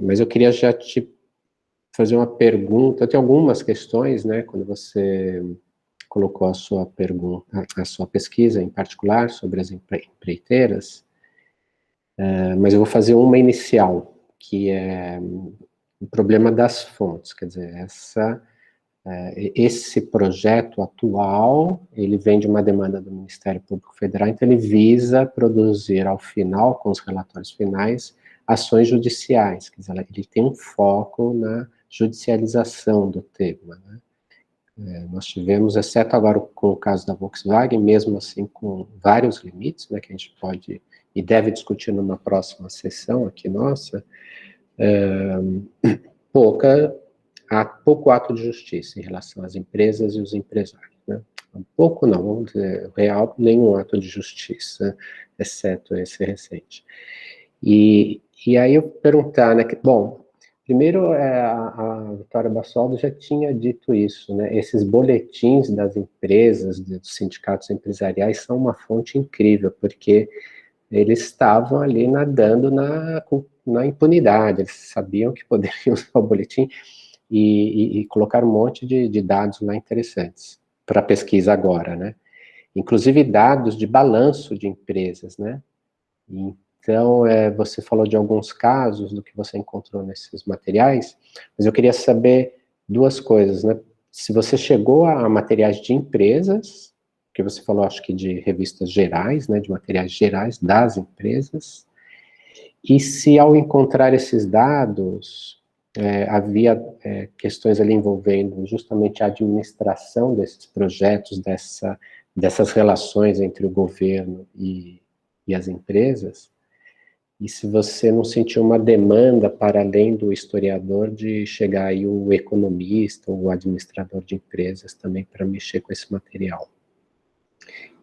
Mas eu queria já te fazer uma pergunta. Eu tenho algumas questões, né? Quando você colocou a sua pergunta, a sua pesquisa em particular sobre as empreiteiras, mas eu vou fazer uma inicial, que é o problema das fontes, quer dizer, esse projeto atual, ele vem de uma demanda do Ministério Público Federal, então ele visa produzir ao final, com os relatórios finais, ações judiciais, quer dizer, ele tem um foco na judicialização do tema, né? Nós tivemos, exceto agora com o caso da Volkswagen, mesmo assim com vários limites, né, que a gente pode e deve discutir numa próxima sessão aqui nossa, há pouco ato de justiça em relação às empresas e os empresários, né? Pouco não, vamos dizer, real, nenhum ato de justiça, exceto esse recente. E aí eu perguntar, né, bom, primeiro, a Vitória Bassoldo já tinha dito isso, né? Esses boletins das empresas, dos sindicatos empresariais, são uma fonte incrível, porque eles estavam ali nadando na impunidade, eles sabiam que poderiam usar o boletim e colocaram um monte de dados lá interessantes para pesquisa agora, né? Inclusive dados de balanço de empresas, né? Então, você falou de alguns casos do que você encontrou nesses materiais, mas eu queria saber duas coisas, né? Se você chegou a materiais de empresas, que você falou, acho que de revistas gerais, né, de materiais gerais das empresas, e se ao encontrar esses dados, havia questões ali envolvendo justamente a administração desses projetos, dessas relações entre o governo e as empresas, e se você não sentiu uma demanda para além do historiador de chegar aí o economista, o administrador de empresas também para mexer com esse material.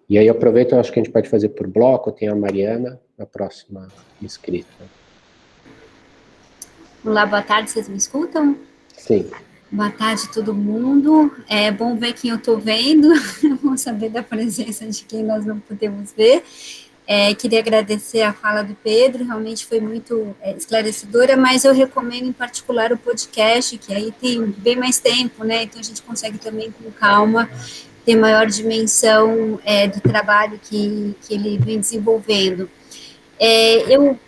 E aí eu aproveito, eu acho que a gente pode fazer por bloco, tem a Mariana, a próxima inscrita. Olá, boa tarde, vocês me escutam? Sim. Boa tarde, todo mundo. É bom ver quem eu estou vendo, vamos saber da presença de quem nós não podemos ver. Queria agradecer a fala do Pedro, realmente foi muito esclarecedora, mas eu recomendo em particular o podcast, que aí tem bem mais tempo, né? Então a gente consegue também com calma ter maior dimensão do trabalho que ele vem desenvolvendo. Eu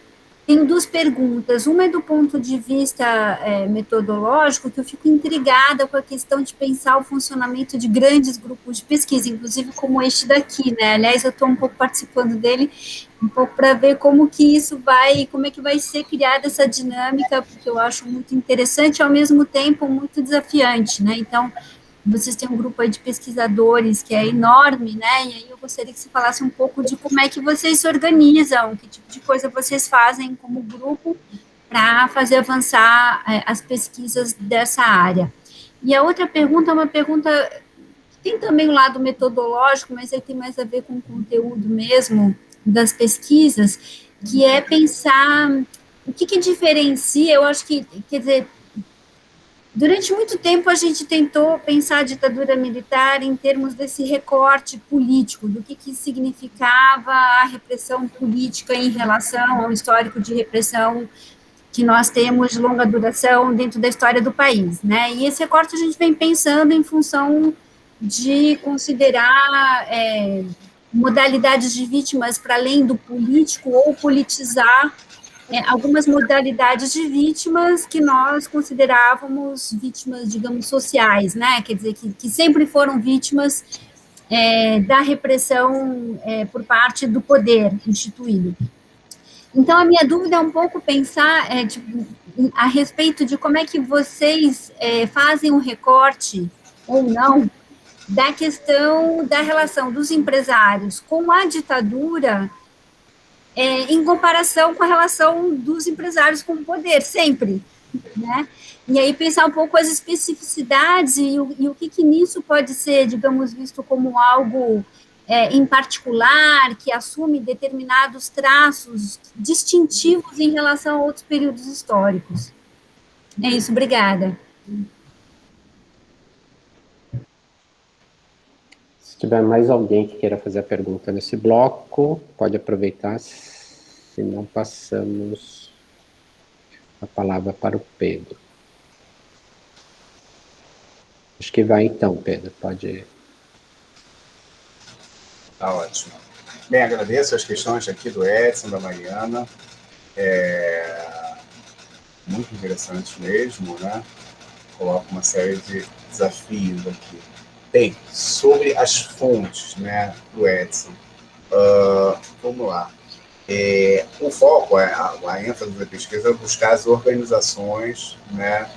tenho duas perguntas. Uma é do ponto de vista metodológico, que eu fico intrigada com a questão de pensar o funcionamento de grandes grupos de pesquisa, inclusive como este daqui, né? Aliás, eu estou um pouco participando dele, um pouco para ver como que isso como é que vai ser criada essa dinâmica, porque eu acho muito interessante e, ao mesmo tempo, muito desafiante, né? Então, vocês têm um grupo aí de pesquisadores que é enorme, né? E aí eu gostaria que você falasse um pouco de como é que vocês se organizam, que tipo de coisa vocês fazem como grupo para fazer avançar as pesquisas dessa área. E a outra pergunta é uma pergunta que tem também um lado metodológico, mas aí tem mais a ver com o conteúdo mesmo das pesquisas, que é pensar o que diferencia, eu acho que, quer dizer, durante muito tempo, a gente tentou pensar a ditadura militar em termos desse recorte político, do que significava a repressão política em relação ao histórico de repressão que nós temos de longa duração dentro da história do país, né? E esse recorte a gente vem pensando em função de considerar modalidades de vítimas para além do político ou politizar algumas modalidades de vítimas que nós considerávamos vítimas, digamos, sociais, né? Quer dizer, que sempre foram vítimas da repressão por parte do poder instituído. Então, a minha dúvida é um pouco pensar a respeito de como é que vocês fazem um recorte, ou não, da questão da relação dos empresários com a ditadura em comparação com a relação dos empresários com o poder, sempre, né? E aí pensar um pouco as especificidades e o que nisso pode ser, digamos, visto como algo em particular, que assume determinados traços distintivos em relação a outros períodos históricos. É isso, obrigada. Se tiver mais alguém que queira fazer a pergunta nesse bloco, pode aproveitar, se não passamos a palavra para o Pedro. Acho que vai então, Pedro, pode ir. Tá ótimo. Bem, agradeço as questões aqui do Edson, da Mariana. Muito interessante mesmo, né? Coloca uma série de desafios aqui. Bem, sobre as fontes, né, do Edson, vamos lá. O foco, a ênfase da pesquisa é buscar as organizações, né,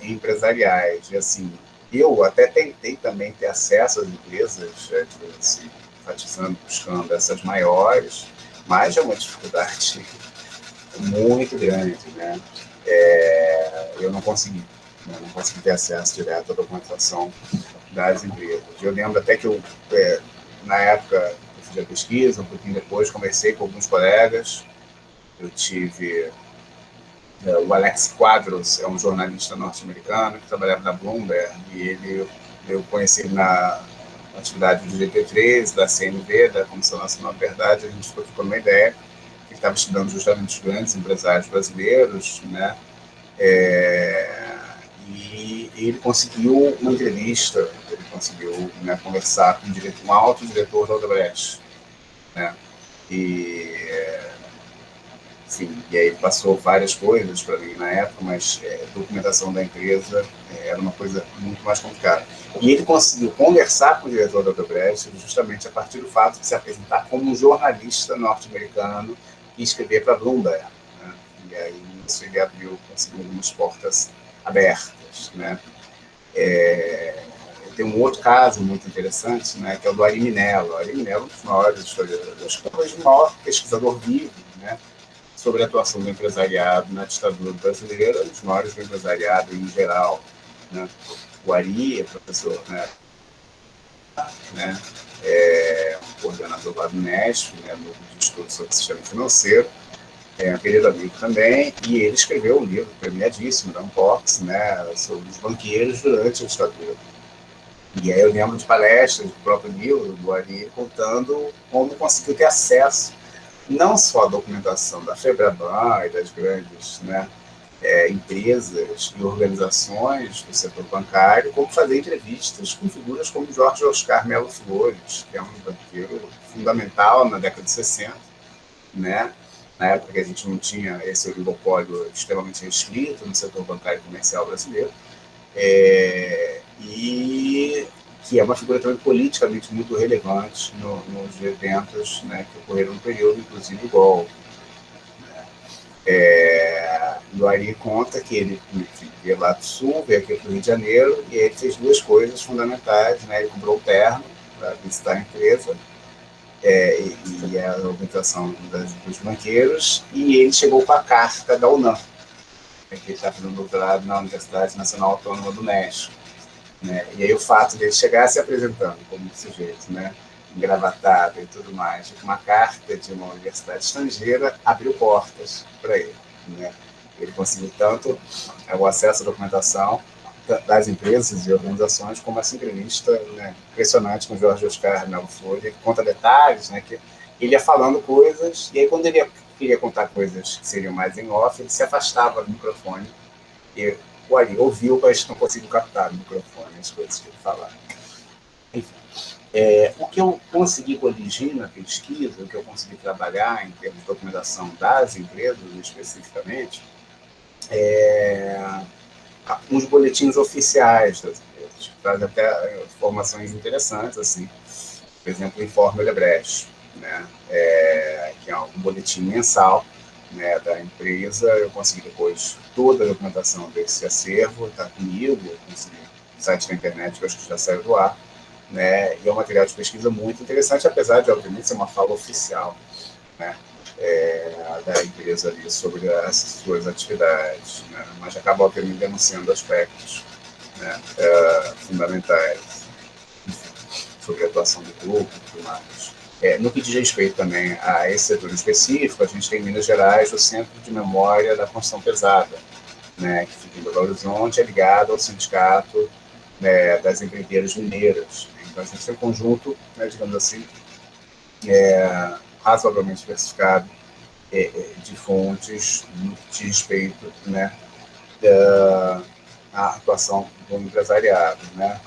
empresariais. E, assim, eu até tentei também ter acesso às empresas, assim, enfatizando, buscando essas maiores, mas é uma dificuldade muito grande, né? Eu não consegui ter acesso direto à documentação das empresas. Eu lembro até que na época, eu fiz a pesquisa, um pouquinho depois, conversei com alguns colegas. Eu tive o Alex Quadros, é um jornalista norte-americano que trabalhava na Bloomberg, e eu conheci ele na atividade do GT13, da CNV, da Comissão Nacional de Verdade. A gente ficou uma ideia que ele estava estudando justamente os grandes empresários brasileiros, né? E ele conseguiu uma entrevista, ele conseguiu, né, conversar com um alto diretor da Odebrecht, né? Enfim, e aí ele passou várias coisas para mim na época, mas a documentação da empresa era uma coisa muito mais complicada. E ele conseguiu conversar com o diretor da Odebrecht justamente a partir do fato de se apresentar como um jornalista norte-americano e escrever para a Bloomberg, né? E aí isso ele conseguiu algumas portas abertas, né? Tem um outro caso muito interessante, né, que é o do Ari Minello. O Ari Minello é um dos maiores historiadores, talvez o maior pesquisador vivo, né, sobre a atuação do empresariado na ditadura brasileira, um dos maiores do empresariado em geral, né? O Ari é professor, né, coordenador lá do Unesp, né, no Estudo sobre o Sistema Financeiro, um querido amigo também, e ele escreveu um livro premiadíssimo, da Unbox, né, sobre os banqueiros durante a ditadura. E aí eu lembro de palestras do próprio livro, do Ari, contando como conseguiu ter acesso não só à documentação da Febraban e das grandes, né, empresas e organizações do setor bancário, como fazer entrevistas com figuras como Jorge Oscar Melo Flores, que é um banqueiro fundamental na década de 60, né? Na época que a gente não tinha esse oligopólio extremamente restrito no setor bancário e comercial brasileiro, e que é uma figura também politicamente muito relevante nos eventos, né, que ocorreram no período, inclusive o golpe. O Ari conta que ele veio lá do Sul, veio aqui para o Rio de Janeiro, e ele fez duas coisas fundamentais, né? Ele comprou o terno para visitar a empresa, e a organização dos banqueiros, e ele chegou com a carta da UNAM, que ele está fazendo doutorado na Universidade Nacional Autônoma do México, né? E aí o fato dele chegar se apresentando como sujeito, né, engravatado e tudo mais, com uma carta de uma universidade estrangeira, abriu portas para ele, né? Ele conseguiu tanto o acesso à documentação das empresas e organizações, como essa entrevista, né, impressionante com o Jorge Oscar Melo Flores, que conta detalhes, né, que ele ia falando coisas, e aí quando ele queria contar coisas que seriam mais em off, ele se afastava do microfone, e o Ari ouviu, mas não conseguiu captar no microfone as coisas que ele falava. Enfim, O que eu consegui corrigir na pesquisa, o que eu consegui trabalhar em termos de documentação das empresas, especificamente, uns boletins oficiais das empresas, que trazem até informações interessantes, assim. Por exemplo, o Informe Odebrecht, né? Que é um boletim mensal, né, da empresa. Eu consegui depois toda a documentação desse acervo, está comigo, eu consegui no site da internet, que eu acho que já saiu do ar, né, e é um material de pesquisa muito interessante, apesar de, obviamente, ser uma fala oficial, né, da empresa ali sobre as suas atividades, né, mas acaba, obviamente, denunciando aspectos, né, fundamentais, enfim, sobre a atuação do grupo e tudo mais. No que diz respeito também a esse setor específico, a gente tem em Minas Gerais o Centro de Memória da Construção Pesada, né, que fica em Belo Horizonte, é ligado ao Sindicato, né, das Empreiteiras Mineiras. Então, a gente tem um conjunto, né, digamos assim, razoavelmente diversificado de fontes no que diz respeito, né, à atuação do empresariado, né.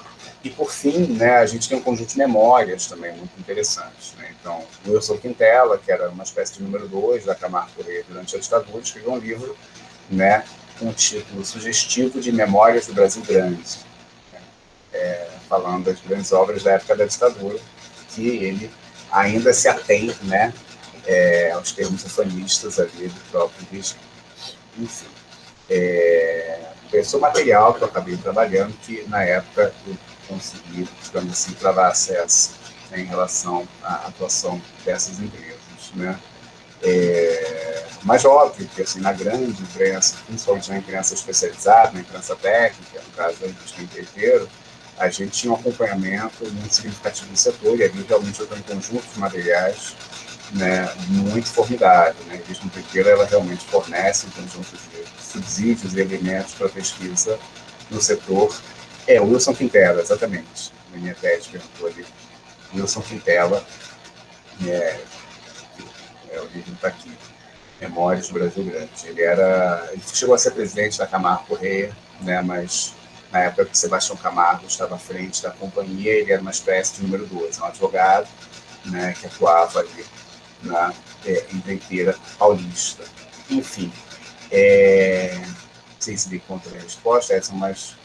E, por fim, né, a gente tem um conjunto de memórias também muito interessantes, né. Então, o Wilson Quintela, que era uma espécie de número 2 da Camargo Corrêa durante a ditadura, escreveu um livro, né, com um título sugestivo de Memórias do Brasil Grande, falando das grandes obras da época da ditadura, que ele ainda se atém, né, aos termos ufanistas ali do próprio regime. Enfim, esse é o material que eu acabei trabalhando, que na época eu consegui, digamos assim, travar acesso, né, em relação à atuação dessas empresas, né. Mas óbvio que, assim, na grande imprensa, principalmente na imprensa especializada, na imprensa técnica, no caso da indústria empreiteira, a gente tinha um acompanhamento muito significativo do setor, e ali realmente eu tenho um conjunto de materiais, né, muito formidável, né. A indústria empreiteira, ela realmente fornece um conjunto de subsídios e elementos para a pesquisa no setor. O Wilson Quintela, exatamente. A minha tese perguntou ali. Wilson Quintela, o livro está aqui, Memórias do Brasil Grande. Ele chegou a ser presidente da Camargo Corrêa, né, mas na época que Sebastião Camargo estava à frente da companhia, ele era uma espécie de número 2, um advogado, né, que atuava ali na empreiteira paulista. Enfim, não sei se dei conta da resposta, Edson, mas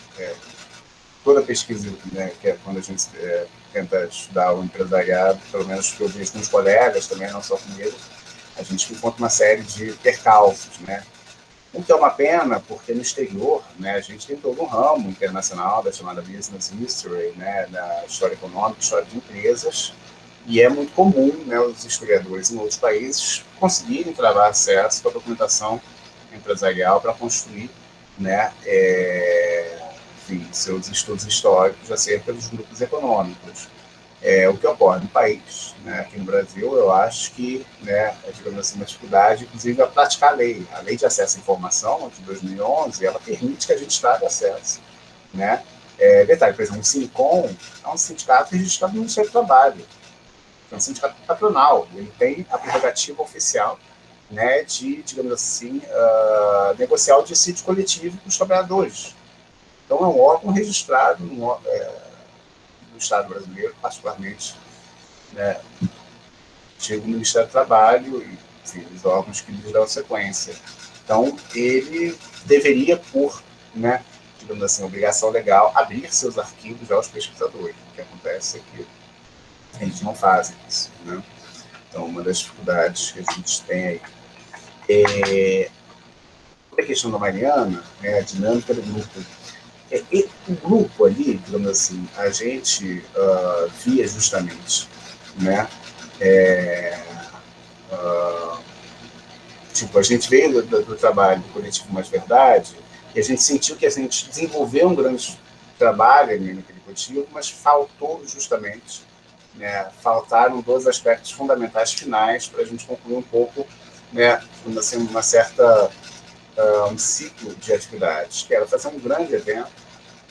toda pesquisa, né, que é quando a gente tenta estudar o empresariado, pelo menos que eu vejo com os colegas também, não só comigo, a gente encontra uma série de percalços, né? O que é uma pena, porque no exterior, né, a gente tem todo um ramo internacional da chamada Business History, né, da história econômica, história de empresas, e é muito comum, né, os historiadores em outros países conseguirem travar acesso à documentação empresarial para construir, né, enfim, seus estudos históricos acerca dos grupos econômicos. O que ocorre no país, né, aqui no Brasil, eu acho que, né, digamos assim, uma dificuldade, inclusive, a praticar a lei de acesso à informação, de 2011, ela permite que a gente traga acesso, né. Detalhe, por exemplo, o Sincom é um sindicato registrado no Ministério do Trabalho, é um sindicato patronal, ele tem a prerrogativa oficial, né, de, digamos assim, negociar o dissídio coletivo com os trabalhadores. Então, é um órgão registrado no Estado brasileiro, particularmente, né, chega o Ministério do Trabalho e, enfim, os órgãos que lhes dão sequência. Então, ele deveria, por, né, digamos assim, obrigação legal, abrir seus arquivos aos pesquisadores. O que acontece é que a gente não faz isso, né? Então, uma das dificuldades que a gente tem aí. A questão da Mariana, né, a dinâmica do grupo. O grupo ali, digamos assim, a gente via justamente, né, tipo, a gente veio do trabalho do Coletivo Mais Verdade e a gente sentiu que a gente desenvolveu um grande trabalho ali naquele coletivo, mas faltou justamente, né, faltaram dois aspectos fundamentais finais para a gente concluir um pouco, né, assim, uma certa um ciclo de atividades, que era fazer um grande evento,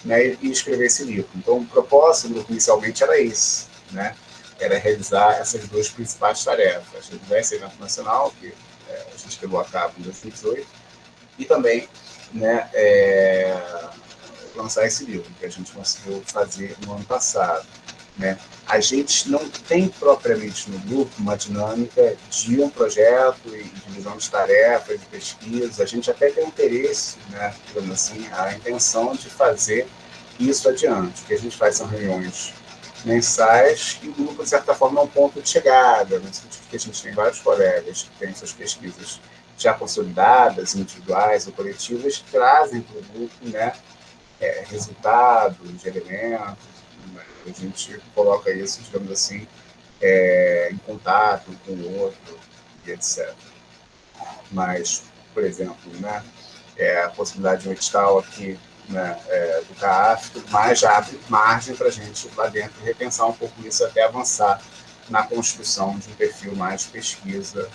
né, e escrever esse livro. Então, o propósito do grupo inicialmente era esse, né, era realizar essas duas principais tarefas, realizar esse evento nacional, que a gente levou a cabo em 2018, e também, né, lançar esse livro, que a gente conseguiu fazer no ano passado. né? A gente não tem propriamente no grupo uma dinâmica de um projeto e divisão de tarefas, de pesquisa. A gente até tem interesse, né, digamos assim, a intenção de fazer isso adiante. O que a gente faz são reuniões mensais e o grupo, de certa forma, é um ponto de chegada, no sentido que a gente tem vários colegas que têm suas pesquisas já consolidadas, individuais ou coletivas, que trazem para o grupo, né, resultados, elementos, né? A gente coloca isso, digamos assim, em contato com o outro, e etc. Mas, por exemplo, né, a possibilidade de um edital aqui, né, do CAAF, mas já abre margem para a gente lá dentro repensar um pouco isso até avançar na construção de um perfil mais de pesquisa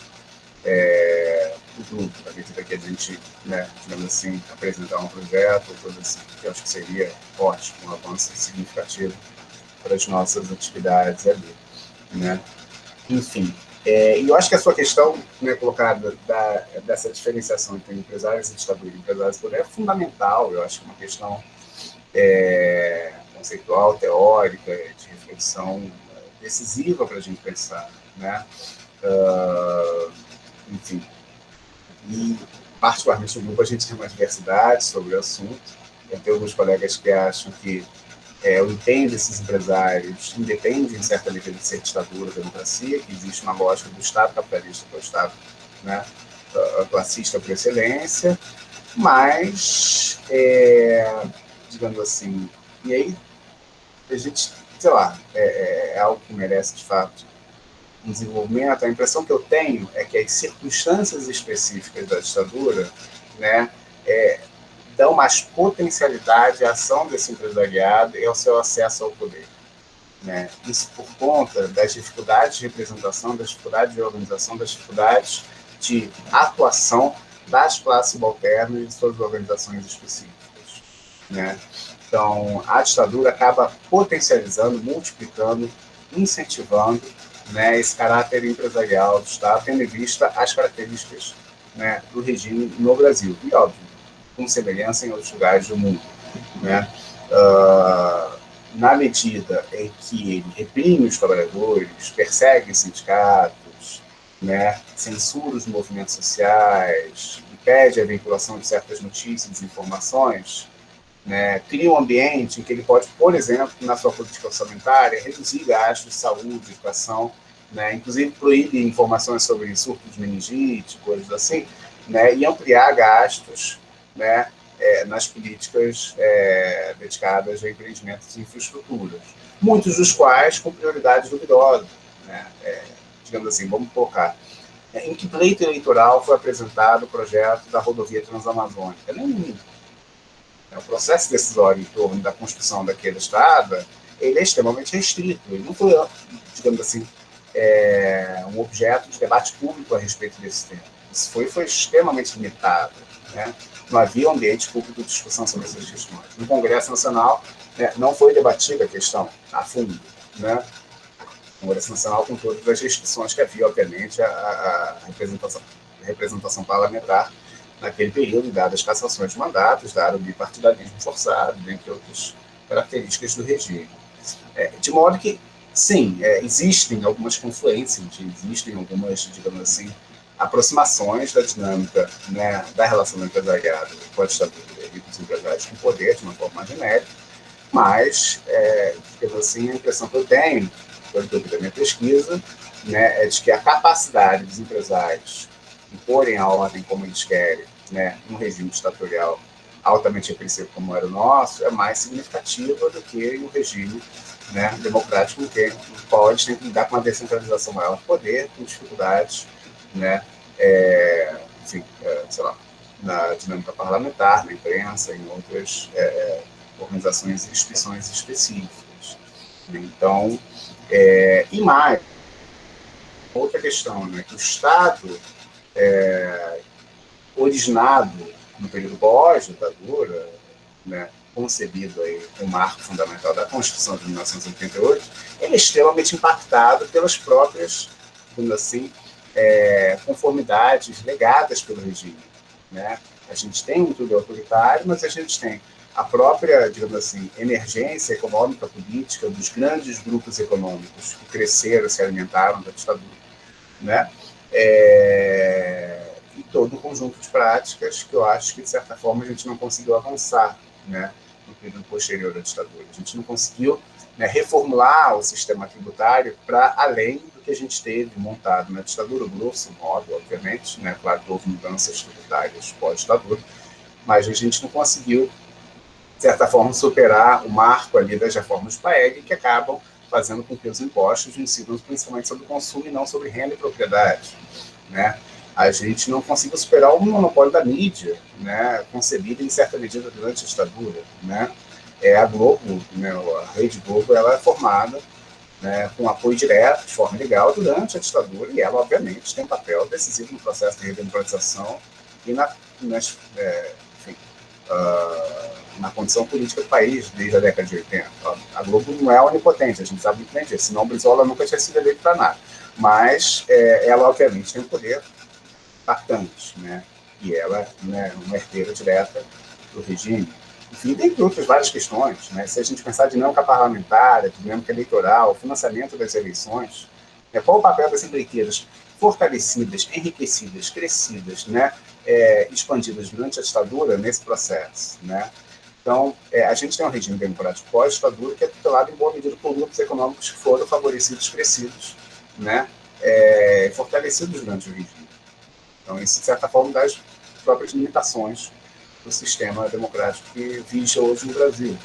do grupo, à medida que a gente, né, digamos assim, apresentar um projeto, ou coisa assim, que eu acho que seria ótimo, um avanço significativo para as nossas atividades ali, né? Enfim, e eu acho que a sua questão, né, colocada dessa diferenciação entre empresários e ditadura e empresários poder é fundamental. Eu acho que é uma questão conceitual, teórica, de reflexão decisiva para a gente pensar, né? Enfim, e particularmente no grupo a gente tem uma diversidade sobre o assunto. Eu tenho alguns colegas que acham que o empenho desses empresários independe, em certa medida, de ser ditadura ou democracia, que existe uma lógica do Estado capitalista, que é o Estado, né, classista por excelência, mas, digamos assim, e aí a gente, sei lá, é algo que merece, de fato, um desenvolvimento. A impressão que eu tenho é que as circunstâncias específicas da ditadura, né, dão mais potencialidade à ação desse empresariado e ao seu acesso ao poder, né? Isso por conta das dificuldades de representação, das dificuldades de organização, das dificuldades de atuação das classes subalternas e de suas organizações específicas, né? Então, a ditadura acaba potencializando, multiplicando, incentivando, né, esse caráter empresarial do Estado, tendo em vista as características, né, do regime no Brasil. E, óbvio, com semelhança em outros lugares do mundo, né? Na medida em que ele reprime os trabalhadores, persegue os sindicatos, né, censura os movimentos sociais, impede a vinculação de certas notícias e informações, né, cria um ambiente em que ele pode, por exemplo, na sua política orçamentária, reduzir gastos de saúde, educação, né, inclusive proíbe informações sobre surtos de meningite, coisas assim, né, e ampliar gastos, né, nas políticas dedicadas a empreendimentos e infraestruturas, muitos dos quais com prioridades duvidosas, né, digamos assim, vamos colocar. Em que pleito eleitoral foi apresentado o projeto da rodovia transamazônica? Nenhum. O processo decisório em torno da construção daquela estrada, ele é extremamente restrito. Ele não foi, digamos assim, um objeto de debate público a respeito desse tema. Isso foi extremamente limitado, né? Não havia um ambiente público de discussão sobre essas questões. No Congresso Nacional, né, não foi debatida a questão a fundo, né? O Congresso Nacional, com todas as restrições que havia, obviamente, a representação parlamentar naquele período, dadas as cassações de mandatos, dado o bipartidarismo forçado, dentre outras características do regime. De modo que, sim, existem algumas confluências, existem algumas, digamos assim, aproximações da dinâmica, né, da relação do empresariado com a ditadura e dos empresários com o poder, de uma forma mais genérica, mas, digamos assim, a impressão que eu tenho, produto da minha pesquisa, né, é de que a capacidade dos empresários imporem a ordem como eles querem, né, num regime ditatorial altamente repressivo como era o nosso, é mais significativa do que um regime, né, democrático no qual eles têm que lidar com uma descentralização maior do poder, com dificuldades, né, enfim, sei lá, na dinâmica parlamentar, na imprensa, em outras organizações e instituições específicas. Então, e mais, outra questão, né, que o Estado, originado no período pós-ditadura, né, concebido aí como marco fundamental da Constituição de 1988, ele é extremamente impactado pelas próprias, digamos assim, conformidades legadas pelo regime, né? A gente tem um clube autoritário, mas a gente tem a própria, digamos assim, emergência econômica política dos grandes grupos econômicos que cresceram, se alimentaram da ditadura, né? E todo o conjunto de práticas que eu acho que, de certa forma, a gente não conseguiu avançar, né, no período posterior à ditadura. A gente não conseguiu, né, reformular o sistema tributário para além do que a gente teve montado na ditadura, grosso modo, obviamente, né? Claro que houve mudanças tributárias pós-ditadura, mas a gente não conseguiu, de certa forma, superar o marco ali das reformas PAEG, que acabam fazendo com que os impostos incidam principalmente sobre o consumo e não sobre renda e propriedade, né? A gente não conseguiu superar o monopólio da mídia, né, concebido em certa medida durante a ditadura, né? A Globo, né, a Rede Globo, ela é formada, né, com apoio direto, de forma legal, durante a ditadura, e ela, obviamente, tem um papel decisivo no processo de redemocratização e na condição política do país desde a década de 80. A Globo não é onipotente, a gente sabe muito bem disso, senão o Brizola nunca tinha sido eleito para nada. Mas ela, obviamente, tem um poder bastante, né? E ela, né, uma herdeira direta do regime. Enfim, dentre outras várias questões, né? Se a gente pensar dinâmica parlamentar, dinâmica eleitoral, financiamento das eleições, qual o papel das empreiteiras fortalecidas, enriquecidas, crescidas, né, expandidas durante a ditadura nesse processo, né? Então, a gente tem um regime democrático pós-ditadura que é tutelado em boa medida por grupos econômicos que foram favorecidos, crescidos, né, fortalecidos durante o regime. Então, isso, de certa forma, das próprias limitações do sistema democrático que vige hoje no Brasil.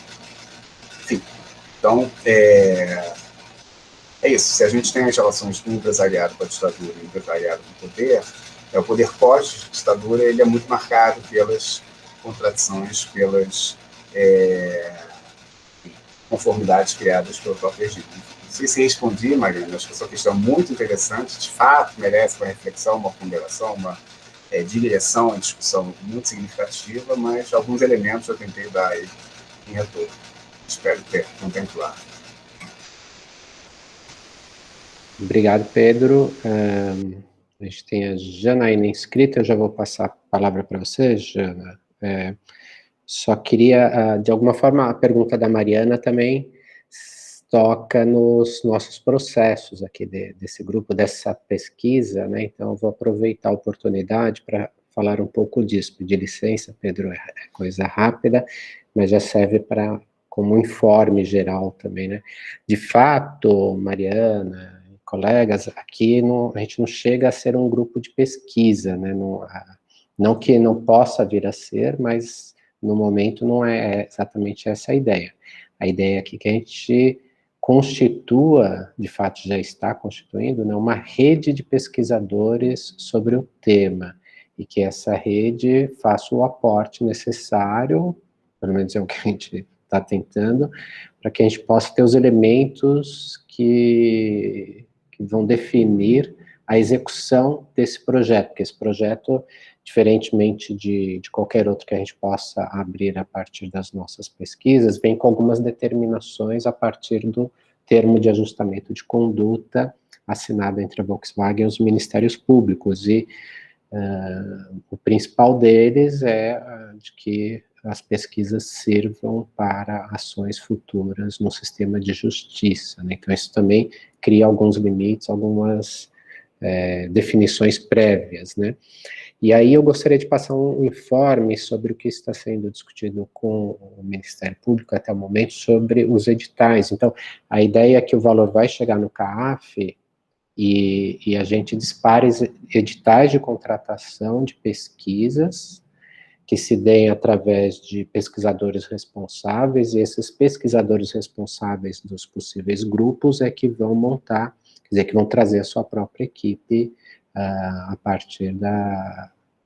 Enfim, então, é isso. Se a gente tem as relações do empresariado com a ditadura e o empresariado com o poder pós-ditadura, ele é muito marcado pelas contradições, pelas conformidades criadas pelo próprio regime. Não sei se respondi, Mariana, acho que essa questão é muito interessante, de fato, merece uma reflexão, uma ponderação, uma digressão, uma discussão muito significativa, mas alguns elementos eu tentei dar aí em retorno. Espero ter contemplado. Obrigado, Pedro. A gente tem a Janaína inscrita, eu já vou passar a palavra para você, Jana. Só queria, de alguma forma, a pergunta da Mariana também toca nos nossos processos aqui desse grupo, dessa pesquisa, né? Então, eu vou aproveitar a oportunidade para falar um pouco disso. Pedir licença, Pedro, é coisa rápida, mas já serve como informe geral também, né? De fato, Mariana, colegas, aqui a gente não chega a ser um grupo de pesquisa, né? Não que não possa vir a ser, mas no momento não é exatamente essa a ideia. A ideia aqui é que a gente constitua, de fato já está constituindo, né, uma rede de pesquisadores sobre o tema, e que essa rede faça o aporte necessário, pelo menos é o que a gente está tentando, para que a gente possa ter os elementos que vão definir a execução desse projeto, porque esse projeto, diferentemente de qualquer outro que a gente possa abrir a partir das nossas pesquisas, vem com algumas determinações a partir do termo de ajustamento de conduta assinado entre a Volkswagen e os ministérios públicos, e o principal deles é de que as pesquisas sirvam para ações futuras no sistema de justiça, né? Então isso também cria alguns limites, algumas definições prévias, né? E aí eu gostaria de passar um informe sobre o que está sendo discutido com o Ministério Público até o momento sobre os editais. Então, a ideia é que o valor vai chegar no CAAF e a gente dispare editais de contratação de pesquisas que se deem através de pesquisadores responsáveis, e esses pesquisadores responsáveis dos possíveis grupos é que vão montar, quer dizer, que vão trazer a sua própria equipe a partir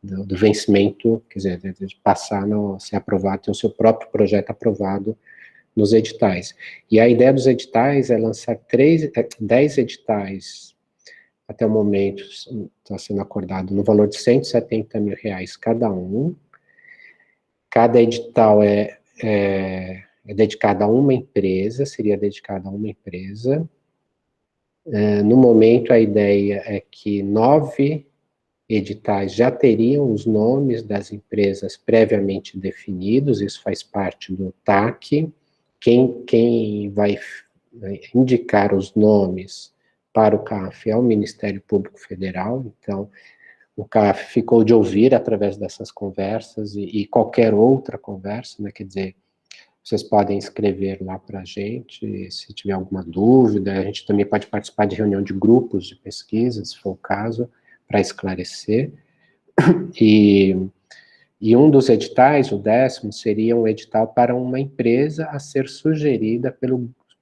do vencimento, quer dizer, de passar ser aprovado, ter o seu próprio projeto aprovado nos editais. E a ideia dos editais é lançar 10 editais, até o momento está sendo acordado, no valor de R$170 mil cada um. Cada edital é dedicado a uma empresa, seria dedicado a uma empresa. No momento, a ideia é que 9 editais já teriam os nomes das empresas previamente definidos, isso faz parte do TAC. Quem vai indicar os nomes para o CAF é o Ministério Público Federal, então o CAF ficou de ouvir através dessas conversas e qualquer outra conversa, né, quer dizer, vocês podem escrever lá para a gente, se tiver alguma dúvida, a gente também pode participar de reunião de grupos de pesquisa, se for o caso, para esclarecer. E um dos editais, o 10º, seria um edital para uma empresa a ser sugerida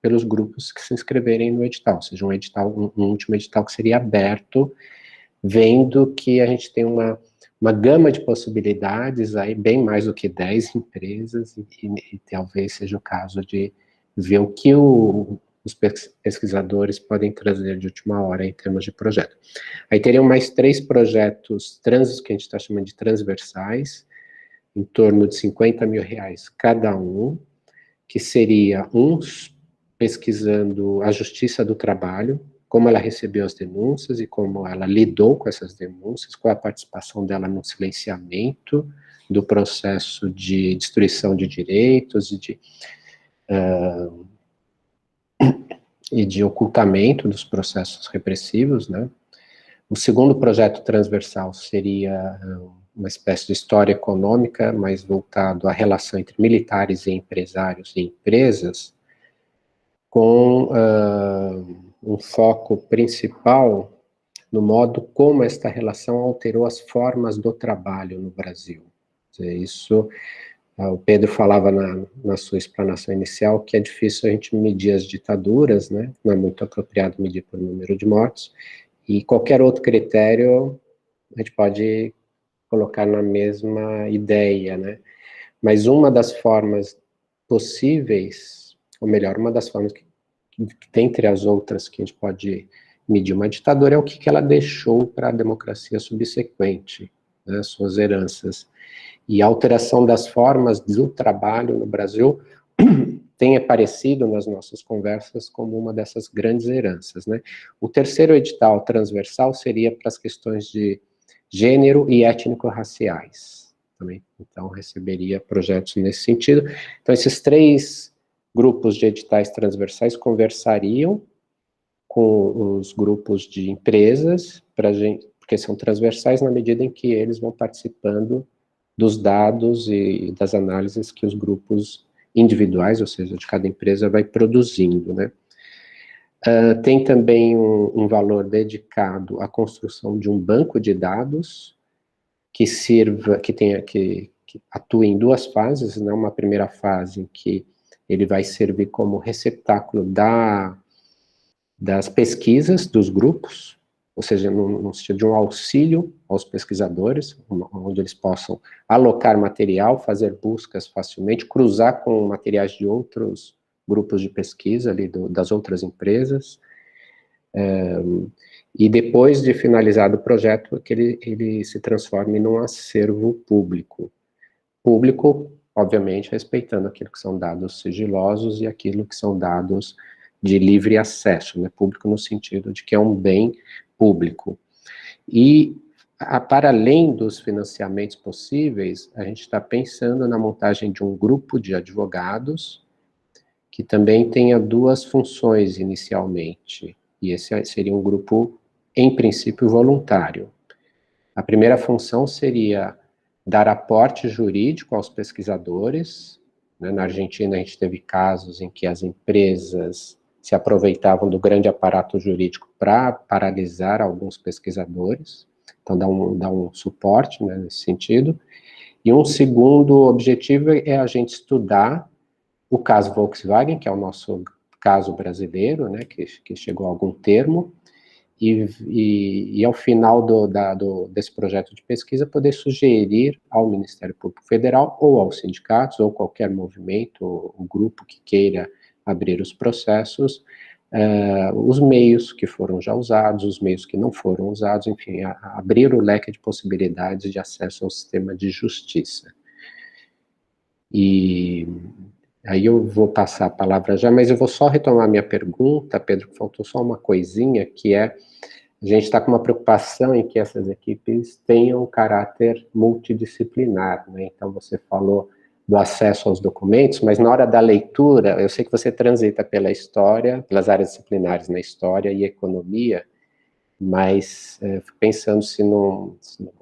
pelos grupos que se inscreverem no edital, ou seja, um último edital que seria aberto, vendo que a gente tem uma gama de possibilidades, aí bem mais do que 10 empresas, e talvez seja o caso de ver o que os pesquisadores podem trazer de última hora em termos de projeto. Aí teriam mais 3 projetos que a gente está chamando de transversais, em torno de R$50 mil cada um, que seria uns pesquisando a justiça do trabalho, como ela recebeu as denúncias e como ela lidou com essas denúncias, qual a participação dela no silenciamento do processo de destruição de direitos e de ocultamento dos processos repressivos, né? O segundo projeto transversal seria uma espécie de história econômica, mais voltado à relação entre militares e empresários e empresas, com um foco principal no modo como esta relação alterou as formas do trabalho no Brasil. Isso, o Pedro falava na sua explanação inicial que é difícil a gente medir as ditaduras, né? Não é muito apropriado medir por número de mortos, e qualquer outro critério a gente pode colocar na mesma ideia, né? Mas uma das formas possíveis, ou melhor, uma das formas que dentre as outras que a gente pode medir uma ditadura é o que ela deixou para a democracia subsequente, né, suas heranças. E a alteração das formas do trabalho no Brasil tem aparecido nas nossas conversas como uma dessas grandes heranças, né? O terceiro edital transversal seria para as questões de gênero e étnico-raciais, também. Então, receberia projetos nesse sentido. Então, esses 3 grupos de editais transversais conversariam com os grupos de empresas, porque são transversais na medida em que eles vão participando dos dados e das análises que os grupos individuais, ou seja, de cada empresa, vai produzindo, né? Tem também um valor dedicado à construção de um banco de dados que atue em 2 fases, né? Uma primeira fase em que ele vai servir como receptáculo das pesquisas dos grupos, ou seja, no sentido de um auxílio aos pesquisadores, onde eles possam alocar material, fazer buscas facilmente, cruzar com materiais de outros grupos de pesquisa ali das outras empresas, e depois de finalizado o projeto, que ele se transforme num acervo público. Público, obviamente, respeitando aquilo que são dados sigilosos e aquilo que são dados de livre acesso, né, público no sentido de que é um bem público. E, para além dos financiamentos possíveis, a gente está pensando na montagem de um grupo de advogados que também tenha 2 funções inicialmente, e esse seria um grupo, em princípio, voluntário. A primeira função seria dar aporte jurídico aos pesquisadores, né? Na Argentina a gente teve casos em que as empresas se aproveitavam do grande aparato jurídico para paralisar alguns pesquisadores, então dá um suporte, né, nesse sentido. E um segundo objetivo é a gente estudar o caso Volkswagen, que é o nosso caso brasileiro, né, que chegou a algum termo, e ao final desse projeto de pesquisa, poder sugerir ao Ministério Público Federal, ou aos sindicatos, ou qualquer movimento, ou grupo que queira abrir os processos, os meios que foram já usados, os meios que não foram usados, enfim, abrir o leque de possibilidades de acesso ao sistema de justiça. E aí eu vou passar a palavra já, mas eu vou só retomar minha pergunta, Pedro, faltou só uma coisinha, que é a gente está com uma preocupação em que essas equipes tenham um caráter multidisciplinar, né? Então, você falou do acesso aos documentos, mas na hora da leitura, eu sei que você transita pela história, pelas áreas disciplinares na história e economia, mas fico pensando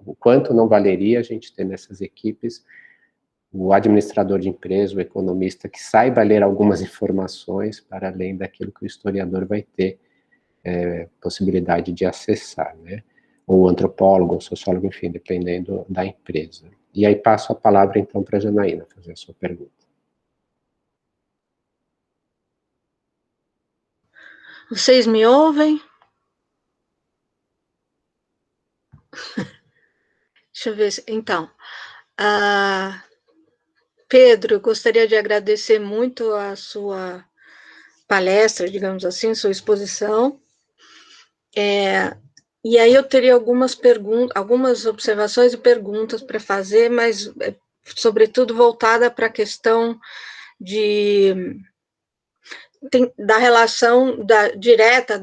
o quanto não valeria a gente ter nessas equipes o administrador de empresa, o economista, que saiba ler algumas informações para além daquilo que o historiador vai ter possibilidade de acessar, né? Ou o antropólogo, ou sociólogo, enfim, dependendo da empresa. E aí passo a palavra, então, para a Janaína fazer a sua pergunta. Vocês me ouvem? Deixa eu ver. Então, Pedro, gostaria de agradecer muito a sua palestra, digamos assim, sua exposição. E aí eu teria algumas perguntas, algumas observações e perguntas para fazer, mas sobretudo voltada para a questão da relação direta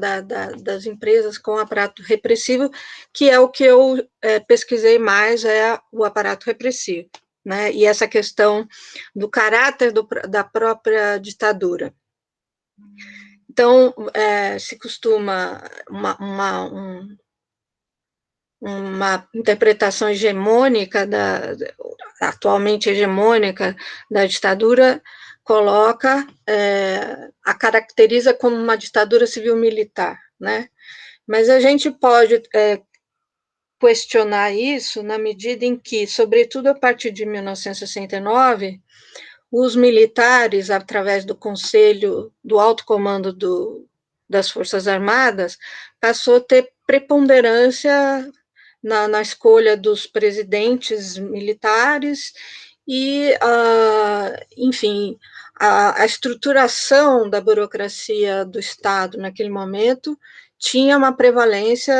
das empresas com o aparato repressivo, que é o que eu pesquisei mais, é o aparato repressivo, né? E essa questão do caráter da própria ditadura. Então, se costuma uma interpretação hegemônica, atualmente hegemônica, da ditadura, a caracteriza como uma ditadura civil-militar, né? Mas a gente pode questionar isso na medida em que, sobretudo a partir de 1969, os militares, através do Conselho do Alto Comando das Forças Armadas, passou a ter preponderância na escolha dos presidentes militares e, enfim, a estruturação da burocracia do Estado naquele momento tinha uma prevalência,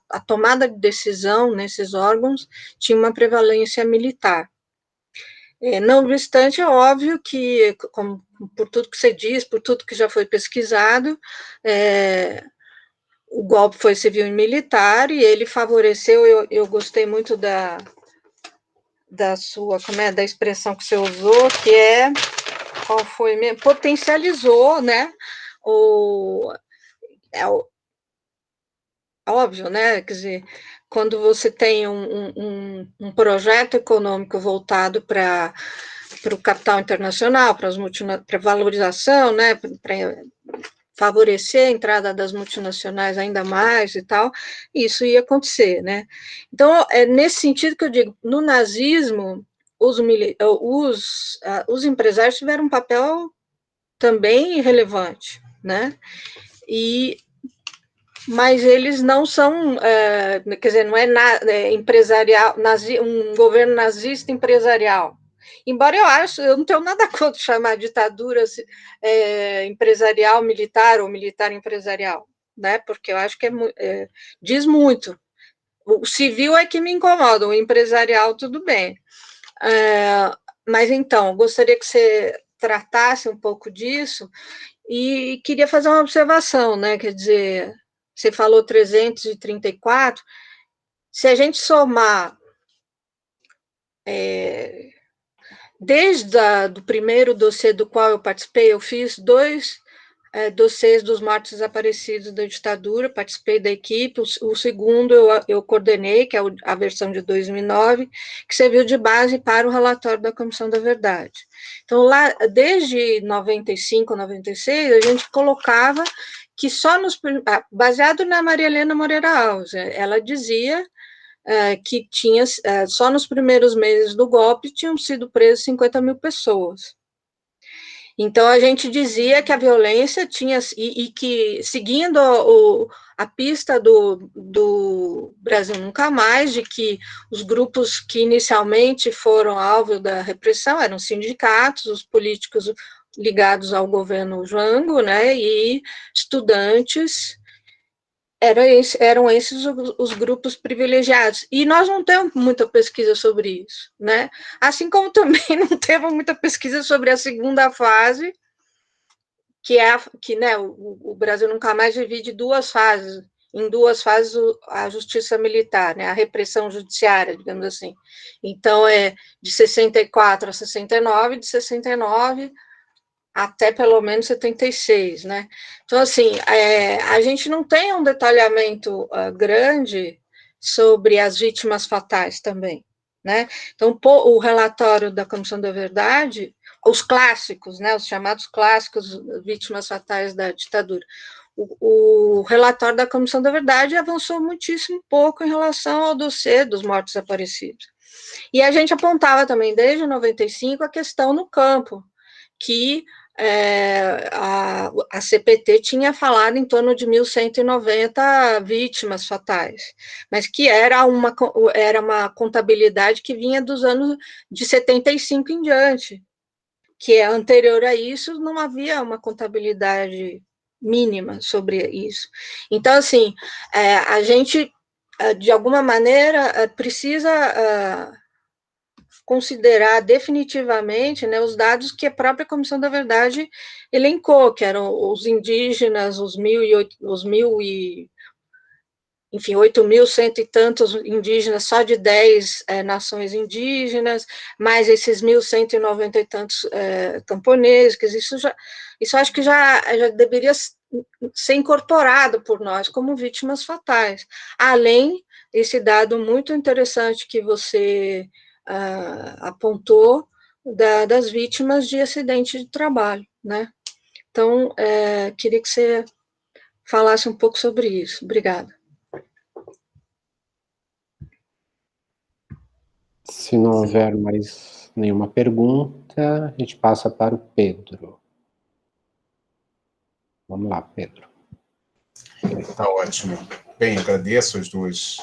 a tomada de decisão nesses órgãos tinha uma prevalência militar. Não obstante, é óbvio que, por tudo que você diz, por tudo que já foi pesquisado, o golpe foi civil e militar, e ele favoreceu, eu gostei muito da sua, da expressão que você usou, que qual foi mesmo? Potencializou, né, óbvio, né, quer dizer, quando você tem um projeto econômico voltado para o capital internacional, para a valorização, né, para favorecer a entrada das multinacionais ainda mais e tal, isso ia acontecer, né? Então, é nesse sentido que eu digo, no nazismo, os empresários tiveram um papel também relevante, né? Mas eles não são, quer dizer, não é empresarial, um governo nazista empresarial. Embora eu não tenho nada contra chamar ditadura empresarial militar ou militar empresarial, né? Porque eu acho que diz muito. O civil é que me incomoda, o empresarial tudo bem. Mas então, gostaria que você tratasse um pouco disso e queria fazer uma observação, né? Quer dizer, você falou 334, se a gente somar desde do primeiro dossiê do qual eu participei, eu fiz 2 dossiês dos mortos desaparecidos da ditadura, participei da equipe, o segundo eu coordenei, que é a versão de 2009, que serviu de base para o relatório da Comissão da Verdade. Então, lá, desde 95, 96, a gente colocava que baseado na Maria Helena Moreira Alves, ela dizia que só nos primeiros meses do golpe tinham sido presas 50 mil pessoas. Então, a gente dizia que a violência tinha, e que, seguindo a pista do Brasil Nunca Mais, de que os grupos que inicialmente foram alvo da repressão eram sindicatos, os políticos ligados ao governo Jango, né, e estudantes, eram esses os grupos privilegiados. E nós não temos muita pesquisa sobre isso, né? Assim como também não temos muita pesquisa sobre a segunda fase, que né, o Brasil nunca mais divide em duas fases a justiça militar, né, a repressão judiciária, digamos assim. Então, é de 64 a 69, de 69 até pelo menos 76, né? Então, assim, a gente não tem um detalhamento grande sobre as vítimas fatais também, né? Então, o relatório da Comissão da Verdade, os clássicos, né, os chamados clássicos vítimas fatais da ditadura, o relatório da Comissão da Verdade avançou muitíssimo pouco em relação ao dossiê dos mortos desaparecidos. E a gente apontava também, desde 95, a questão no campo, que a CPT tinha falado em torno de 1.190 vítimas fatais, mas que era uma contabilidade que vinha dos anos de 75 em diante, que é anterior a isso, não havia uma contabilidade mínima sobre isso. Então, assim, a gente, de alguma maneira, precisa considerar definitivamente, né, os dados que a própria Comissão da Verdade elencou, que eram os indígenas, os 8.100 e tantos indígenas, só de 10 nações indígenas, mais esses 1.190 e tantos camponeses, que isso acho que já deveria ser incorporado por nós como vítimas fatais, além desse dado muito interessante que você apontou das vítimas de acidente de trabalho, né? Então, queria que você falasse um pouco sobre isso. Obrigada. Se não houver mais nenhuma pergunta, a gente passa para o Pedro. Vamos lá, Pedro. Tá ótimo. Bem, agradeço as duas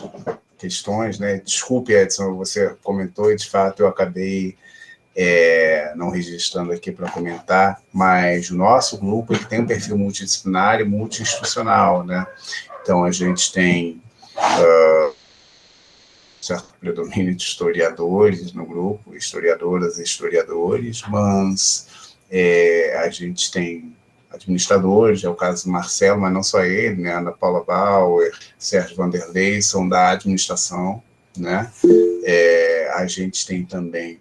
questões, né? Desculpe, Edson, você comentou e, de fato, eu acabei não registrando aqui para comentar, mas o nosso grupo ele tem um perfil multidisciplinar e multi-institucional, né? Então, a gente tem certo predomínio de historiadores no grupo, historiadoras e historiadores, mas a gente tem administradores, é o caso do Marcelo, mas não só ele, né? Ana Paula Bauer, Sérgio Vanderlei, são da administração, né? A gente tem também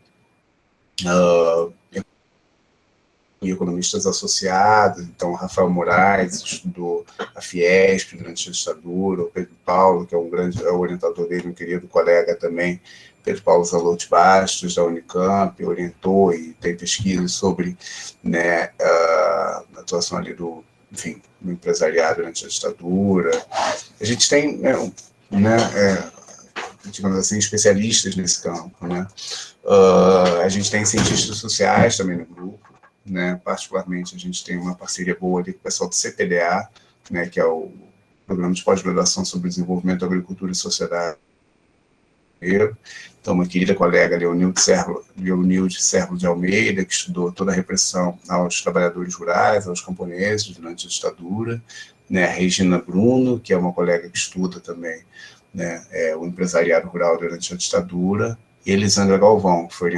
economistas associados, então Rafael Moraes estudou a Fiesp durante a ditadura, o Pedro Paulo, que é um grande orientador dele, um querido colega também, Pedro Paulo Zalotti Bastos, da Unicamp, orientou e tem pesquisas sobre, né, a atuação ali do empresariado durante a ditadura. A gente tem, digamos assim, especialistas nesse campo, né? A gente tem cientistas sociais também no grupo, né? Particularmente a gente tem uma parceria boa ali com o pessoal do CPDA, né? Que é o Programa de Pós-Graduação sobre Desenvolvimento, Agricultura e Sociedade. Então, uma querida colega, Leonilde Servo de Almeida, que estudou toda a repressão aos trabalhadores rurais, aos camponeses durante a ditadura, né? A Regina Bruno, que é uma colega que estuda também, né, o empresariado rural durante a ditadura, e Elisandra Galvão, que foi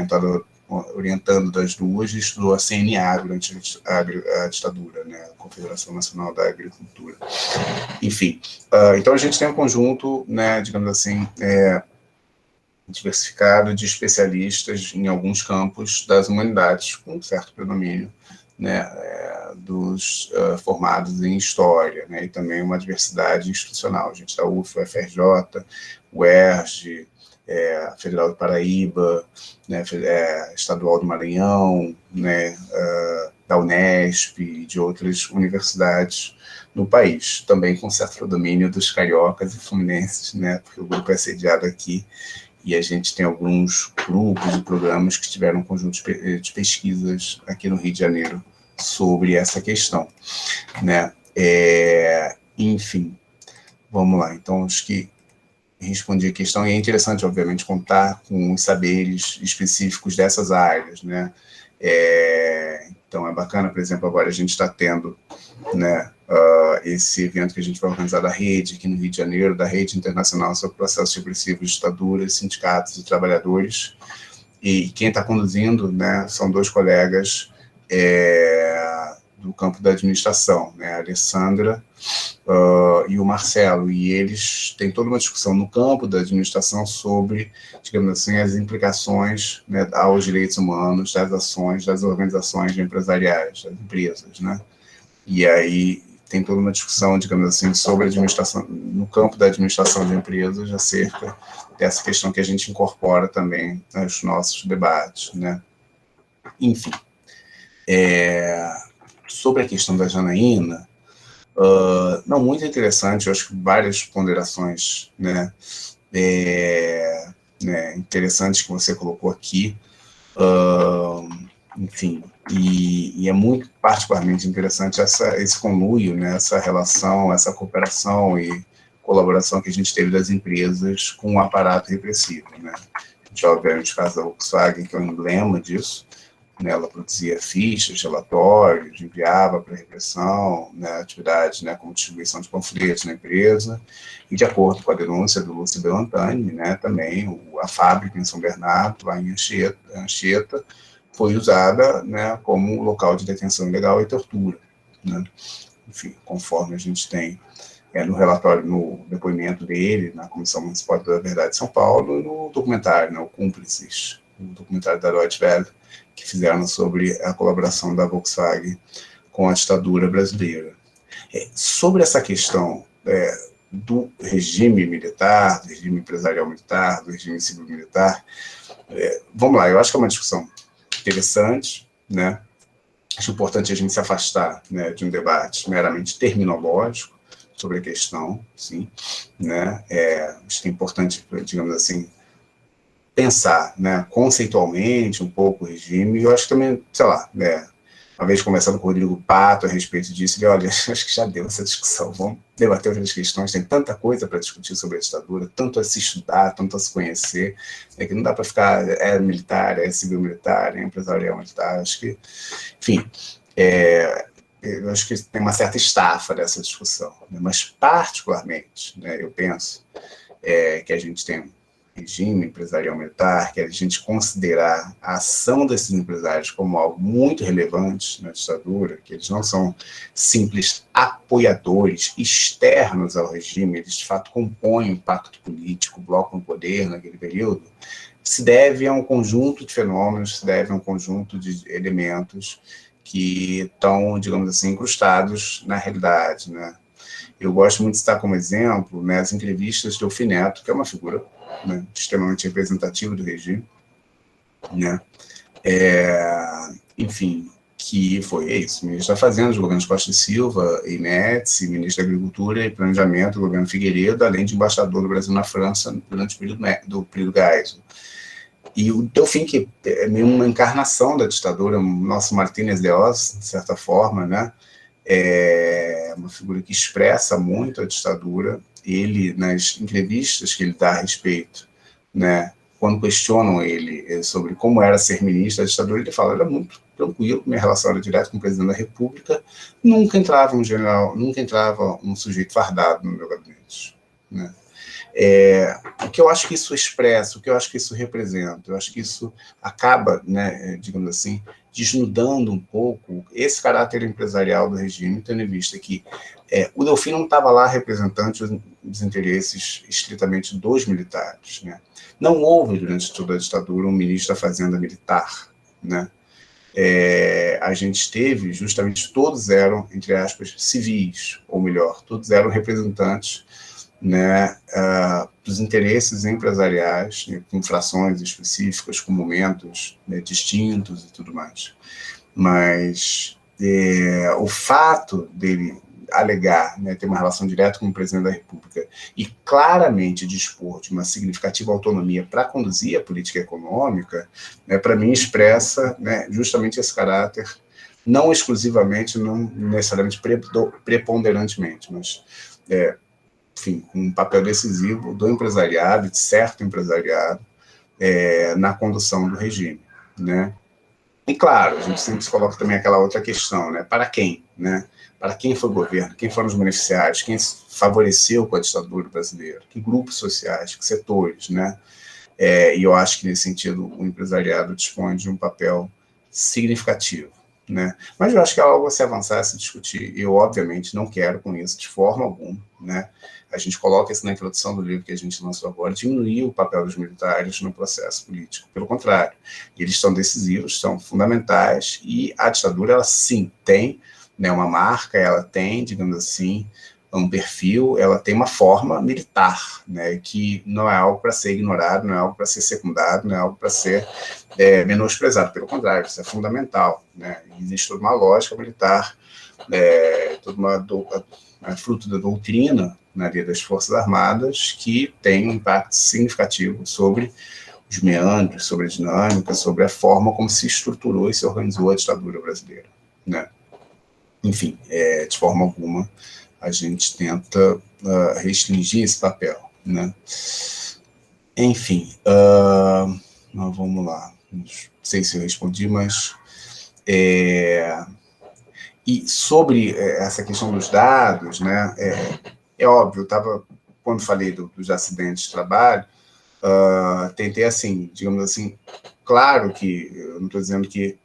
orientando das duas, e estudou a CNA durante a ditadura, né, a Confederação Nacional da Agricultura. Enfim, então a gente tem um conjunto, né, digamos assim, diversificado de especialistas em alguns campos das humanidades, com um certo predomínio, né, dos formados em História, né, e também uma diversidade institucional. A gente da UF, UFRJ, UERJ, a Federal do Paraíba, né, Estadual do Maranhão, né, da Unesp e de outras universidades no país, também com certo predomínio dos cariocas e fluminenses, né, porque o grupo é sediado aqui, e a gente tem alguns grupos e programas que tiveram um conjunto de pesquisas aqui no Rio de Janeiro sobre essa questão, né? Enfim, vamos lá. Então, acho que respondi a questão, e é interessante, obviamente, contar com os saberes específicos dessas áreas, né? Então, é bacana, por exemplo, agora a gente está tendo, né, esse evento que a gente vai organizar da rede, aqui no Rio de Janeiro, da Rede Internacional sobre Processos Repressivos de Ditaduras, Sindicatos e Trabalhadores, e quem está conduzindo, né, são dois colegas do campo da administração, né, a Alessandra e o Marcelo, e eles têm toda uma discussão no campo da administração sobre, digamos assim, as implicações, né, aos direitos humanos das ações das organizações empresariais, das empresas, né, e aí tem toda uma discussão, digamos assim, sobre a administração, no campo da administração de empresas, acerca dessa questão que a gente incorpora também nos nossos debates, né. Enfim, sobre a questão da Janaína, não, muito interessante, eu acho que várias ponderações, né, interessantes que você colocou aqui, enfim, e é muito particularmente interessante esse conluio, né, essa relação, essa cooperação e colaboração que a gente teve das empresas com o aparato repressivo, né. A gente, obviamente, o caso da Volkswagen, que é um emblema disso, né, ela produzia fichas, relatórios, enviava para a repressão, né, atividades, né, como distribuição de panfletos na empresa, e de acordo com a denúncia do Lúcio Belantani, né, também a fábrica em São Bernardo, lá em Anchieta, foi usada, né, como local de detenção ilegal e tortura, né. Enfim, conforme a gente tem no relatório, no depoimento dele, na Comissão Municipal da Verdade de São Paulo, e no documentário, né, o Cúmplices, o documentário da Deutsche Welle, que fizeram sobre a colaboração da Volkswagen com a ditadura brasileira. Sobre essa questão do regime militar, do regime empresarial militar, do regime civil militar, vamos lá, eu acho que é uma discussão interessante, né? Acho importante a gente se afastar, né, de um debate meramente terminológico sobre a questão, sim, né? Acho que é importante, digamos assim, pensar, né, conceitualmente um pouco o regime, e eu acho que também, sei lá, uma vez conversando com o Rodrigo Pato a respeito disso, ele, olha, acho que já deu essa discussão, vamos debater outras questões, tem tanta coisa para discutir sobre a ditadura, tanto a se estudar, tanto a se conhecer, que não dá para ficar, militar, civil militar, empresarial militar, acho que, enfim, eu acho que tem uma certa estafa dessa discussão, né, mas particularmente, né, eu penso que a gente tem regime empresarial militar, que a gente considerar a ação desses empresários como algo muito relevante na ditadura, que eles não são simples apoiadores externos ao regime, eles de fato compõem o pacto político, o bloco no poder naquele período, se deve a um conjunto de fenômenos, se deve a um conjunto de elementos que estão, digamos assim, incrustados na realidade, né? Eu gosto muito de citar como exemplo, né, as entrevistas de Delfim Neto, que é uma figura, né, extremamente representativa do regime, né, enfim, que foi isso, ministro da Fazenda, do governo Costa e Silva, e Médici, ministro da Agricultura e Planejamento do governo Figueiredo, além de embaixador do Brasil na França durante o período Geisel. E o Delfim, que é meio uma encarnação da ditadura, nosso Martínez de Oz, de certa forma, né, é uma figura que expressa muito a ditadura. Ele, nas entrevistas que ele dá a respeito, né, quando questionam ele sobre como era ser ministro da ditadura, ele fala, era muito tranquilo, minha relação era direta com o presidente da República, nunca entrava um general, nunca entrava um sujeito fardado no meu gabinete, né. O que eu acho que isso expressa, o que eu acho que isso representa, eu acho que isso acaba, né, digamos assim, desnudando um pouco esse caráter empresarial do regime, tendo em vista que o Delfim não estava lá representante dos interesses estritamente dos militares, né? Não houve, durante toda a ditadura, um ministro da Fazenda militar, né? A gente teve, justamente, todos eram, entre aspas, civis, ou melhor, todos eram representantes, né, dos interesses empresariais, né, com frações específicas, com momentos, né, distintos e tudo mais. Mas o fato dele alegar, né, ter uma relação direta com o presidente da República e claramente dispor de uma significativa autonomia para conduzir a política econômica, né, para mim expressa, né, justamente esse caráter, não exclusivamente, não necessariamente preponderantemente, mas enfim, um papel decisivo do empresariado, de certo empresariado, na condução do regime, né? E, claro, a gente sempre se coloca também aquela outra questão, né? Para quem, né? Para quem foi o governo, quem foram os beneficiários, quem favoreceu com a ditadura brasileira, que grupos sociais, que setores, né? E eu acho que, nesse sentido, o empresariado dispõe de um papel significativo, né? Mas eu acho que é algo a se avançar, a se discutir. Eu, obviamente, não quero com isso, de forma alguma, né? A gente coloca isso na introdução do livro que a gente lançou agora, diminuir o papel dos militares no processo político. Pelo contrário, eles são decisivos, são fundamentais, e a ditadura, ela sim tem, né, uma marca, ela tem, digamos assim, um perfil, ela tem uma forma militar, né, que não é algo para ser ignorado, não é algo para ser secundado, não é algo para ser menosprezado. Pelo contrário, isso é fundamental, né? Existe toda uma lógica militar, fruto da doutrina, né, das Forças Armadas, que tem um impacto significativo sobre os meandros, sobre a dinâmica, sobre a forma como se estruturou e se organizou a ditadura brasileira, né? Enfim, de forma alguma, a gente tenta restringir esse papel, né? Enfim, vamos lá. Não sei se eu respondi, mas... E sobre essa questão dos dados, né, é óbvio, quando falei dos acidentes de trabalho, tentei, assim, digamos assim, claro que eu não estou dizendo que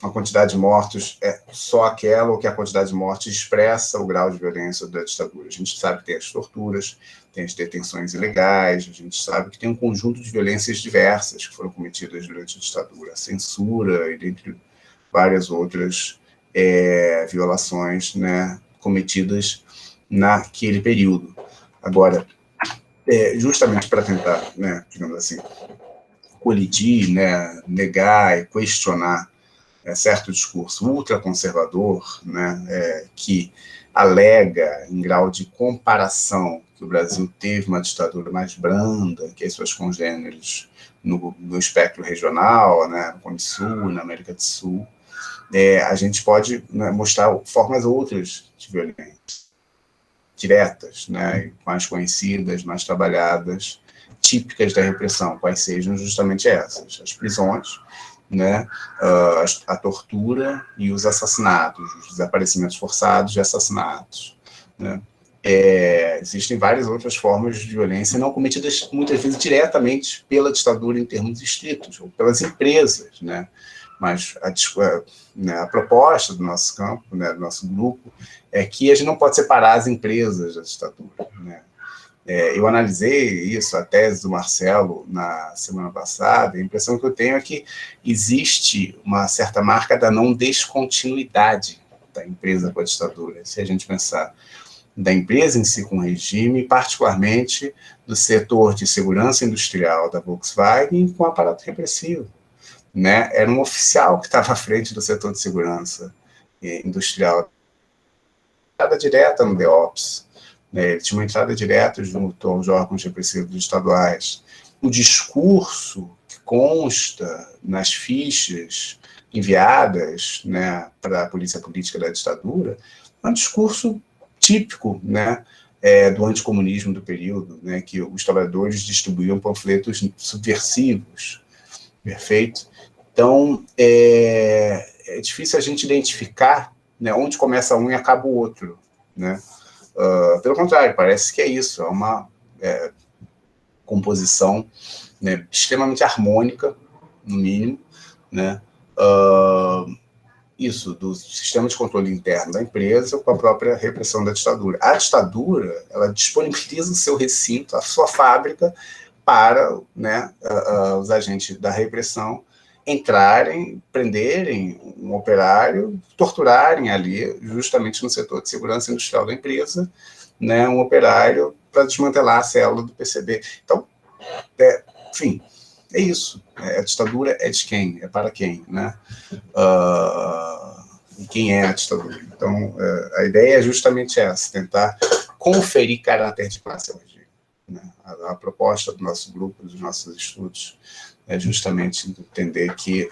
a quantidade de mortos é só aquela, ou que a quantidade de mortes expressa o grau de violência da ditadura. A gente sabe que tem as torturas, tem as detenções ilegais, a gente sabe que tem um conjunto de violências diversas que foram cometidas durante a ditadura, a censura, e dentre várias outras violações, né, cometidas naquele período. Agora, justamente para tentar, né, digamos assim, colidir, né, negar e questionar certo discurso ultraconservador, né, que alega, em grau de comparação, que o Brasil teve uma ditadura mais branda que as suas congêneres no espectro regional, né, no Cone Sul, na América do Sul, a gente pode, né, mostrar formas outras de violência, diretas, né, mais conhecidas, mais trabalhadas, típicas da repressão, quais sejam justamente essas: as prisões, né, a tortura e os assassinatos, os desaparecimentos forçados e assassinatos, né. Existem várias outras formas de violência não cometidas, muitas vezes, diretamente pela ditadura em termos estritos, ou pelas empresas, né. Mas a proposta do nosso campo, né, do nosso grupo, é que a gente não pode separar as empresas da ditadura, né. Eu analisei isso, a tese do Marcelo, na semana passada, e a impressão que eu tenho é que existe uma certa marca da não descontinuidade da empresa com a ditadura, se a gente pensar da empresa em si com o regime, particularmente do setor de segurança industrial da Volkswagen com o aparato repressivo, né? Era um oficial que estava à frente do setor de segurança industrial, entrada direta no DEOPS, né? Ele tinha uma entrada direta junto aos órgãos repressivos estaduais. O discurso que consta nas fichas enviadas, né, para a polícia política da ditadura é um discurso típico, né, do anticomunismo do período, né, que os trabalhadores distribuíam panfletos subversivos, perfeito? Então, é difícil a gente identificar, né, onde começa um e acaba o outro, né? Pelo contrário, parece que é isso, é uma composição, né, extremamente harmônica, no mínimo, né? Isso, do sistema de controle interno da empresa com a própria repressão da ditadura. A ditadura, ela disponibiliza o seu recinto, a sua fábrica, para, né, os agentes da repressão entrarem, prenderem um operário, torturarem ali, justamente no setor de segurança industrial da empresa, né, um operário para desmantelar a célula do PCB. Então, enfim, é isso. A ditadura é de quem? É para quem, né? E quem é a ditadura? Então, a ideia é justamente essa, tentar conferir caráter de classe ao regime, né? A proposta do nosso grupo, dos nossos estudos, é justamente entender que,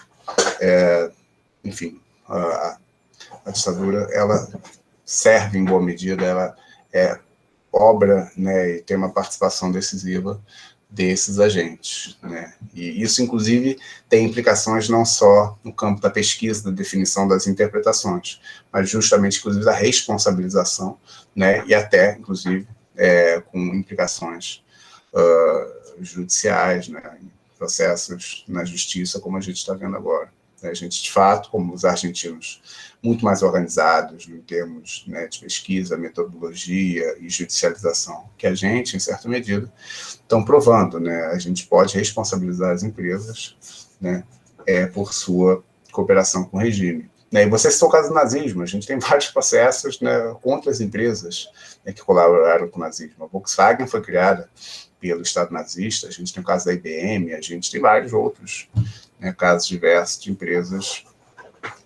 enfim, a ditadura, ela serve em boa medida, ela é obra, né, e tem uma participação decisiva desses agentes, né? E isso, inclusive, tem implicações não só no campo da pesquisa, da definição das interpretações, mas justamente, inclusive, da responsabilização, né, e até, inclusive, com implicações judiciais, né, processos na justiça, como a gente está vendo agora. A gente, de fato, como os argentinos, muito mais organizados em termos, né, de pesquisa, metodologia e judicialização que a gente, em certa medida, estão provando, né? A gente pode responsabilizar as empresas, né, por sua cooperação com o regime. E você citou o caso do nazismo, a gente tem vários processos, né, contra as empresas, né, que colaboraram com o nazismo. A Volkswagen foi criada pelo Estado nazista, a gente tem o caso da IBM, a gente tem vários outros, né, casos diversos de empresas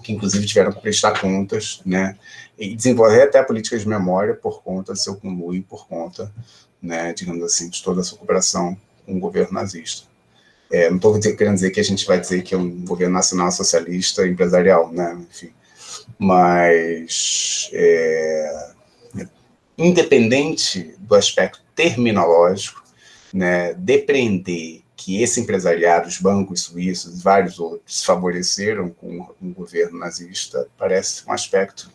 que, inclusive, tiveram que prestar contas, né, e desenvolver até políticas de memória por conta do seu conluio, por conta, né, digamos assim, de toda a sua cooperação com o governo nazista. Não estou querendo dizer que a gente vai dizer que é um governo nacional socialista empresarial, né, enfim, mas independente do aspecto terminológico, né, depreender que esse empresariado, os bancos suíços e vários outros favoreceram com o governo nazista, parece um aspecto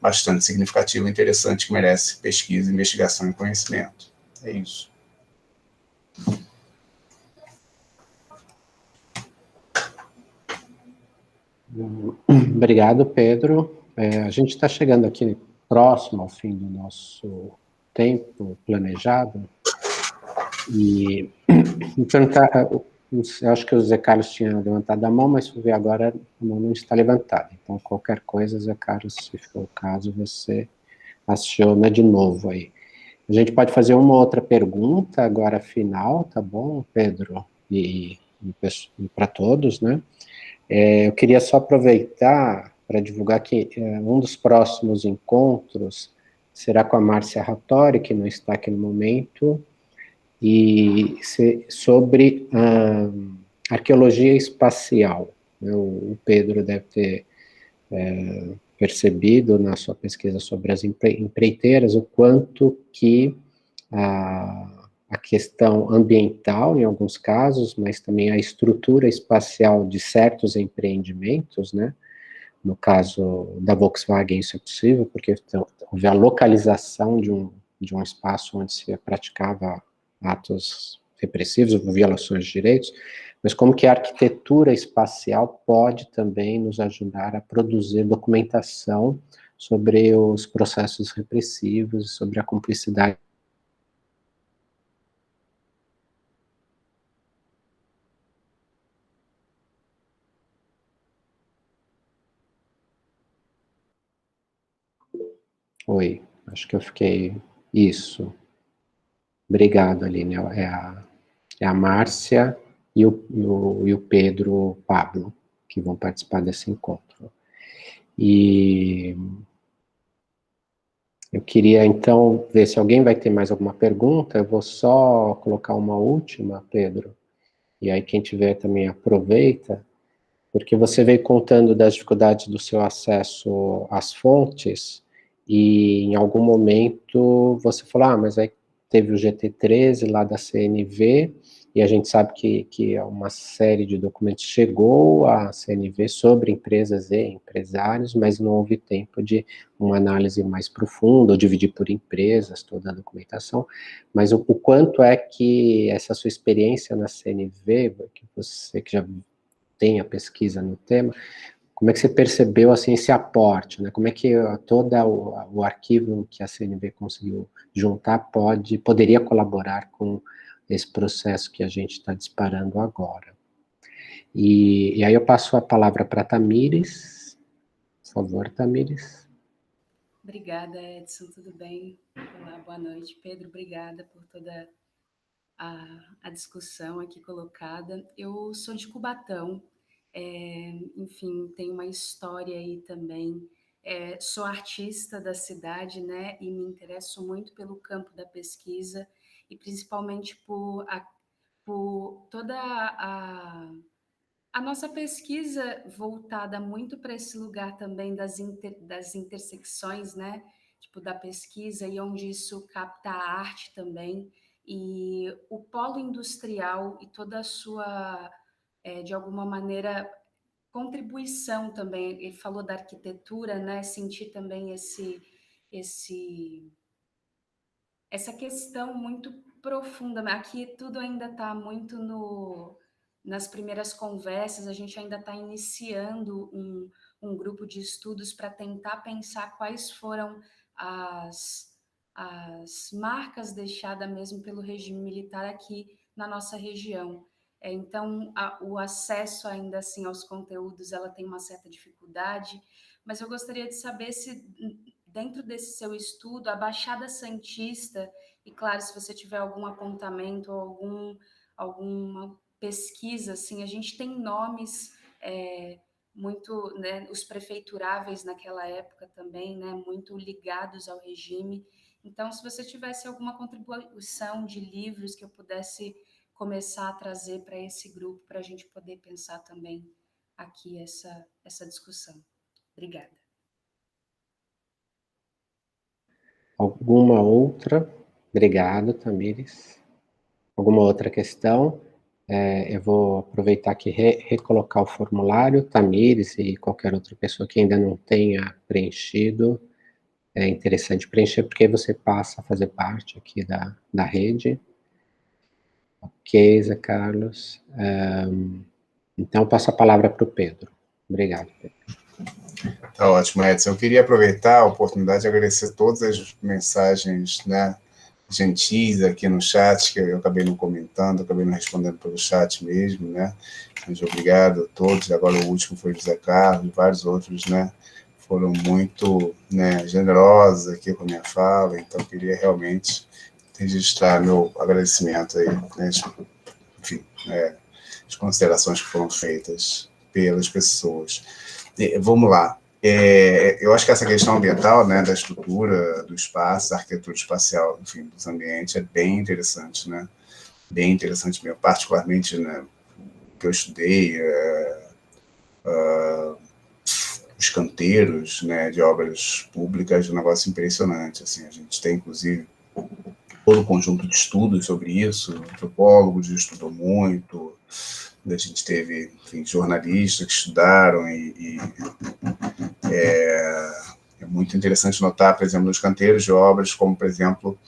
bastante significativo e interessante que merece pesquisa, investigação e conhecimento. É isso. Obrigado, Pedro. A gente está chegando aqui próximo ao fim do nosso tempo planejado. E eu acho que o Zé Carlos tinha levantado a mão, mas se ver agora, a mão não está levantada. Então, qualquer coisa, Zé Carlos, se for o caso, você aciona de novo aí. A gente pode fazer uma outra pergunta agora final, tá bom, Pedro? E para todos, né? Eu queria só aproveitar para divulgar que um dos próximos encontros será com a Márcia Rattori, que não está aqui no momento, e sobre arqueologia espacial. O Pedro deve ter percebido na sua pesquisa sobre as empreiteiras o quanto que a questão ambiental, em alguns casos, mas também a estrutura espacial de certos empreendimentos, né? No caso da Volkswagen isso é possível, porque houve a localização de um espaço onde se praticava atos repressivos ou violações de direitos, mas como que a arquitetura espacial pode também nos ajudar a produzir documentação sobre os processos repressivos, sobre a cumplicidade. Oi, acho que eu fiquei... Isso. Obrigado, Aline. É a Márcia e o Pedro Pablo, que vão participar desse encontro. E eu queria, então, ver se alguém vai ter mais alguma pergunta. Eu vou só colocar uma última, Pedro, e aí quem tiver também aproveita, porque você veio contando das dificuldades do seu acesso às fontes, e em algum momento você falou, mas aí teve o GT13 lá da CNV, e a gente sabe que uma série de documentos chegou à CNV sobre empresas e empresários, mas não houve tempo de uma análise mais profunda, ou dividir por empresas toda a documentação, mas o quanto é que essa sua experiência na CNV, que você que já tem a pesquisa no tema, como é que você percebeu assim esse aporte, né? Como é que todo o arquivo que a CNV conseguiu juntar poderia colaborar com esse processo que a gente está disparando agora? E aí eu passo a palavra para a Tamires. Por favor, Tamires. Obrigada, Edson, tudo bem? Olá, boa noite. Pedro, obrigada por toda a discussão aqui colocada. Eu sou de Cubatão, enfim, tenho uma história aí também. Sou artista da cidade, né, e me interesso muito pelo campo da pesquisa e principalmente por toda a nossa pesquisa voltada muito para esse lugar também das intersecções, né? Tipo, da pesquisa e onde isso capta a arte também. E o polo industrial e toda a sua, de alguma maneira, contribuição também. Ele falou da arquitetura, né? Sentir também essa questão muito profunda. Aqui tudo ainda está muito nas primeiras conversas, a gente ainda está iniciando um grupo de estudos para tentar pensar quais foram as marcas deixadas mesmo pelo regime militar aqui na nossa região. Então, o acesso ainda assim aos conteúdos, ela tem uma certa dificuldade, mas eu gostaria de saber se, dentro desse seu estudo, a Baixada Santista, e claro, se você tiver algum apontamento ou alguma pesquisa, assim, a gente tem nomes muito, né, os prefeituráveis naquela época também, né, muito ligados ao regime. Então, se você tivesse alguma contribuição de livros que eu pudesse começar a trazer para esse grupo, para a gente poder pensar também aqui essa discussão. Obrigada. Alguma outra? Obrigado, Tamires. Alguma outra questão? Eu vou aproveitar aqui e recolocar o formulário. Tamires e qualquer outra pessoa que ainda não tenha preenchido, é interessante preencher, porque você passa a fazer parte aqui da rede. Ok, Zé Carlos. Então, passo a palavra para o Pedro. Obrigado, Pedro. Tá ótimo, Edson. Eu queria aproveitar a oportunidade de agradecer todas as mensagens, né, gentis aqui no chat, que eu acabei não comentando, acabei não respondendo pelo chat mesmo, né, mas obrigado a todos. Agora o último foi o Zé Carlos, vários outros, né, foram muito, né, generosos aqui com a minha fala, então eu queria realmente registrar meu agradecimento aí, né, enfim, as considerações que foram feitas pelas pessoas. Vamos lá. Eu acho que essa questão ambiental, né, da estrutura do espaço, da arquitetura espacial, enfim, dos ambientes, é bem interessante, né? Bem interessante mesmo, particularmente, né, que eu estudei, os canteiros, né, de obras públicas, um negócio impressionante, assim, a gente tem, inclusive, todo um conjunto de estudos sobre isso, antropólogos estudou muito, a gente teve, enfim, jornalistas que estudaram é muito interessante notar, por exemplo, nos canteiros de obras, como, por exemplo,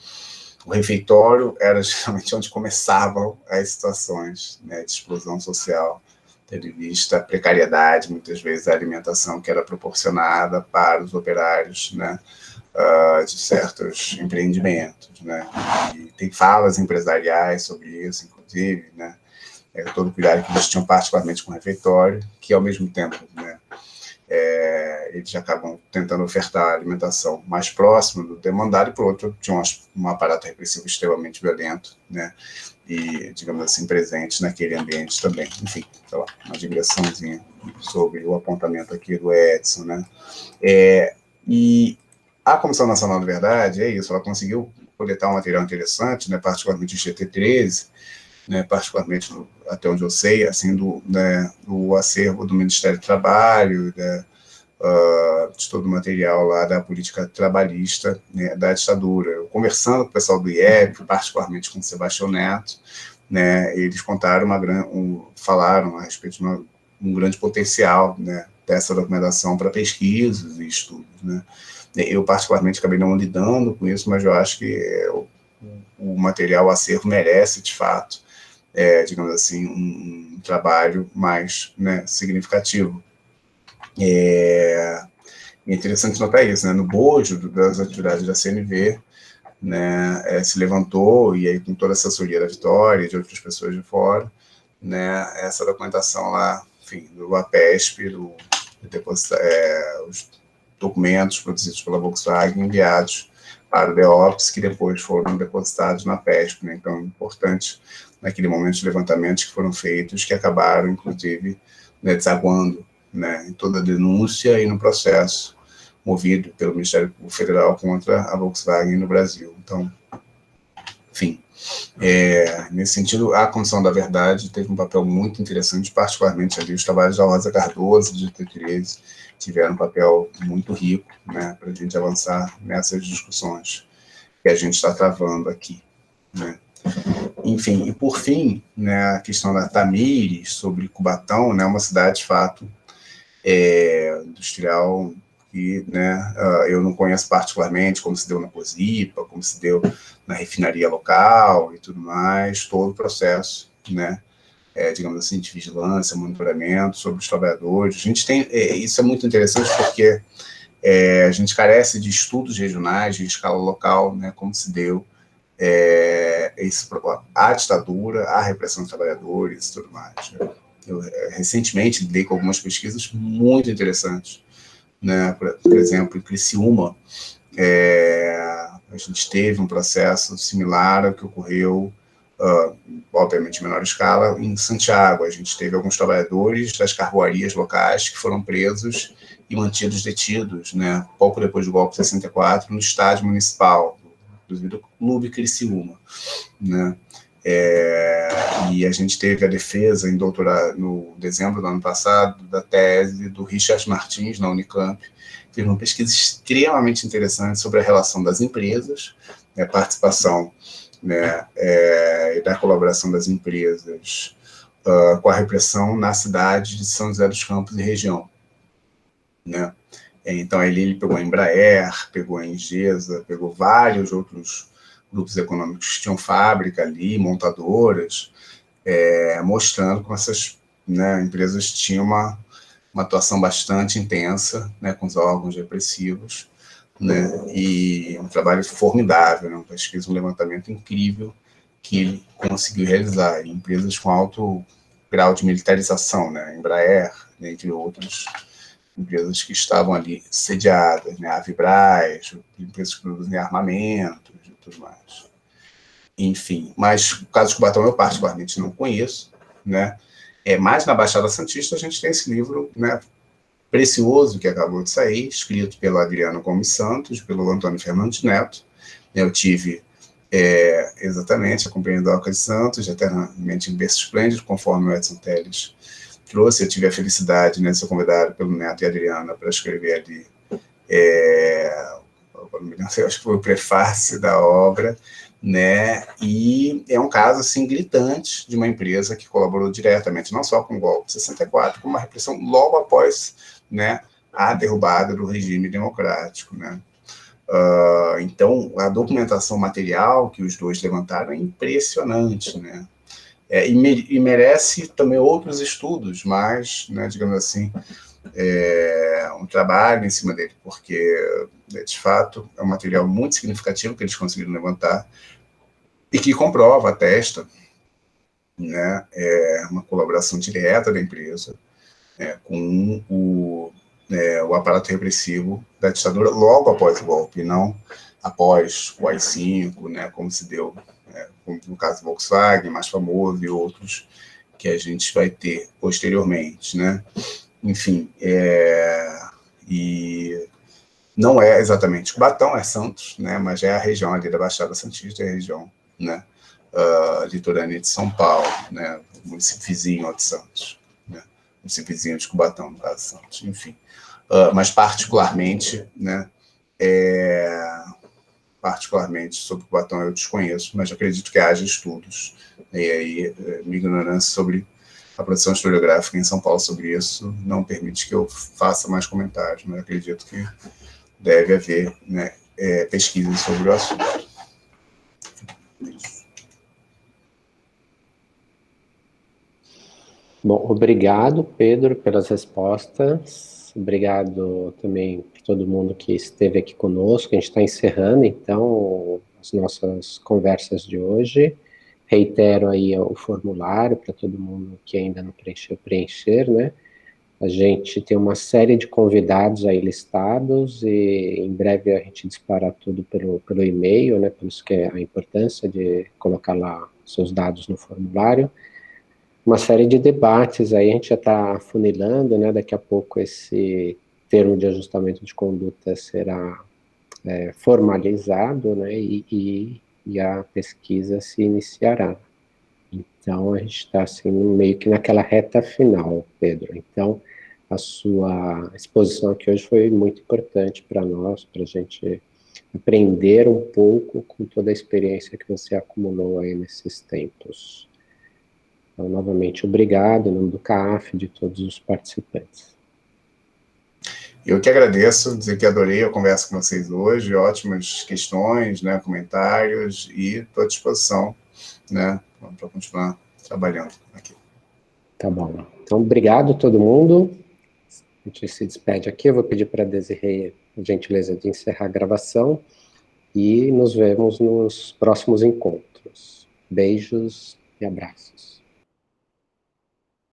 o refeitório era geralmente onde começavam as situações, né, de explosão social, tendo em vista a precariedade, muitas vezes, da alimentação que era proporcionada para os operários, né, de certos empreendimentos, né, e tem falas empresariais sobre isso, inclusive, né, todo o cuidado que eles tinham particularmente com o refeitório, que ao mesmo tempo, né, eles acabam tentando ofertar a alimentação mais próxima do demandado, e por outro, tinha um aparato repressivo extremamente violento, né, e, digamos assim, presente naquele ambiente também. Enfim, sei lá, uma digressãozinha sobre o apontamento aqui do Edson, né. E a Comissão Nacional da Verdade, é isso, ela conseguiu coletar um material interessante, né, particularmente o GT13, né, particularmente, até onde eu sei, assim, do acervo do Ministério do Trabalho, de todo o material lá da política trabalhista, né, da ditadura. Eu, conversando com o pessoal do IEP, particularmente com o Sebastião Neto, né, eles contaram falaram a respeito de um grande potencial, né, dessa documentação para pesquisas e estudos, né. Eu, particularmente, acabei não lidando com isso, mas eu acho que o material, o acervo, merece, de fato, digamos assim, um trabalho mais, né, significativo. É interessante notar isso, né, no bojo das atividades da CNV, né, se levantou, e aí com toda a assessoria da Vitória e de outras pessoas de fora, né, essa documentação lá, enfim, do APESP, os documentos produzidos pela Volkswagen enviados para o DEOPS, que depois foram depositados na PESP, né, então é importante naquele momento de levantamentos que foram feitos, que acabaram, inclusive, né, desaguando, né, em toda a denúncia e no processo movido pelo Ministério Federal contra a Volkswagen no Brasil. Então, enfim, nesse sentido, a Comissão da Verdade teve um papel muito interessante, particularmente ali os trabalhos da Rosa Cardoso, de GT13, tiveram um papel muito rico, né, para a gente avançar nessas discussões que a gente está travando aqui, né. Enfim, e por fim, né, a questão da Tamires, sobre Cubatão, né, uma cidade, de fato, industrial, que, né, eu não conheço particularmente, como se deu na Posipa, como se deu na refinaria local e tudo mais, todo o processo, né, digamos assim, de vigilância, monitoramento sobre os trabalhadores. A gente tem, isso é muito interessante porque a gente carece de estudos regionais, de escala local, né, como se deu a ditadura, a repressão dos trabalhadores e tudo mais. Eu recentemente lidei com algumas pesquisas muito interessantes, né? Por exemplo, em Criciúma, a gente teve um processo similar ao que ocorreu, obviamente em menor escala, em Santiago. A gente teve alguns trabalhadores das carvoarias locais que foram presos e mantidos detidos, né, pouco depois do golpe de 64, no estádio municipal, inclusive do Clube Criciúma, né? E a gente teve a defesa em doutorado, no dezembro do ano passado, da tese do Richard Martins, na Unicamp, que fez uma pesquisa extremamente interessante sobre a relação das empresas, a participação, né, e da colaboração das empresas com a repressão na cidade de São José dos Campos e região, né? Então, ele pegou a Embraer, pegou a Engesa, pegou vários outros grupos econômicos que tinham fábrica ali, montadoras, mostrando como essas, né, empresas tinham uma atuação bastante intensa, né, com os órgãos repressivos, né, e um trabalho formidável, né, uma pesquisa, um levantamento incrível que ele conseguiu realizar, em empresas com alto grau de militarização, né, Embraer, né, entre outros, empresas que estavam ali sediadas, né, a Vibraz, empresas que produzem armamentos e tudo mais. Enfim, mas o caso de Cubatão eu particularmente não conheço, né? Mas na Baixada Santista a gente tem esse livro, né, precioso que acabou de sair, escrito pelo Adriano Gomes Santos, pelo Antônio Fernandes Neto. Eu tive exatamente a Companhia da Oca de Santos, eternamente em berço esplêndido, conforme o Edson Telles trouxe. Eu tive a felicidade, né, de ser convidado pelo Neto e a Adriana para escrever ali, eu acho que foi o prefácio da obra, né? E é um caso assim gritante de uma empresa que colaborou diretamente, não só com o golpe de 64, como uma repressão logo após, né, a derrubada do regime democrático, né? Então, a documentação material que os dois levantaram é impressionante, né? E merece também outros estudos, mas, né, digamos assim, um trabalho em cima dele, porque, de fato, é um material muito significativo que eles conseguiram levantar e que comprova, atesta, né, uma colaboração direta da empresa com o aparato repressivo da ditadura logo após o golpe, não após o AI-5, né, como se deu, como no caso do Volkswagen, mais famoso, e outros que a gente vai ter posteriormente, né? Enfim, e não é exatamente Cubatão, é Santos, né, mas é a região ali da Baixada Santista, é a região, né, litorânea de São Paulo, né, o município vizinho de Santos, né, município vizinho de Cubatão, no caso de Santos, enfim. Mas particularmente, né, particularmente sobre Cubatão eu desconheço, mas acredito que haja estudos, e aí minha ignorância sobre a produção historiográfica em São Paulo sobre isso não permite que eu faça mais comentários, mas acredito que deve haver, né, pesquisas sobre o assunto. Isso. Bom, obrigado, Pedro, pelas respostas. Obrigado também por todo mundo que esteve aqui conosco. A gente está encerrando, então, as nossas conversas de hoje. Reitero aí o formulário para todo mundo que ainda não preencheu, preencher, né? A gente tem uma série de convidados aí listados e em breve a gente dispara tudo pelo e-mail, né? Por isso que é a importância de colocar lá seus dados no formulário. Uma série de debates aí, a gente já está afunilando, né? Daqui a pouco esse termo de ajustamento de conduta será formalizado, né? E a pesquisa se iniciará. Então, a gente está assim, meio que naquela reta final, Pedro. Então, a sua exposição aqui hoje foi muito importante para nós, para a gente aprender um pouco com toda a experiência que você acumulou aí nesses tempos. Então, novamente, obrigado, em nome do CAF, de todos os participantes. Eu que agradeço, dizer que adorei a conversa com vocês hoje, ótimas questões, né, comentários, e estou à disposição, né, para continuar trabalhando aqui. Tá bom. Então, obrigado a todo mundo. A gente se despede aqui. Eu vou pedir para a Desirê a gentileza de encerrar a gravação e nos vemos nos próximos encontros. Beijos e abraços.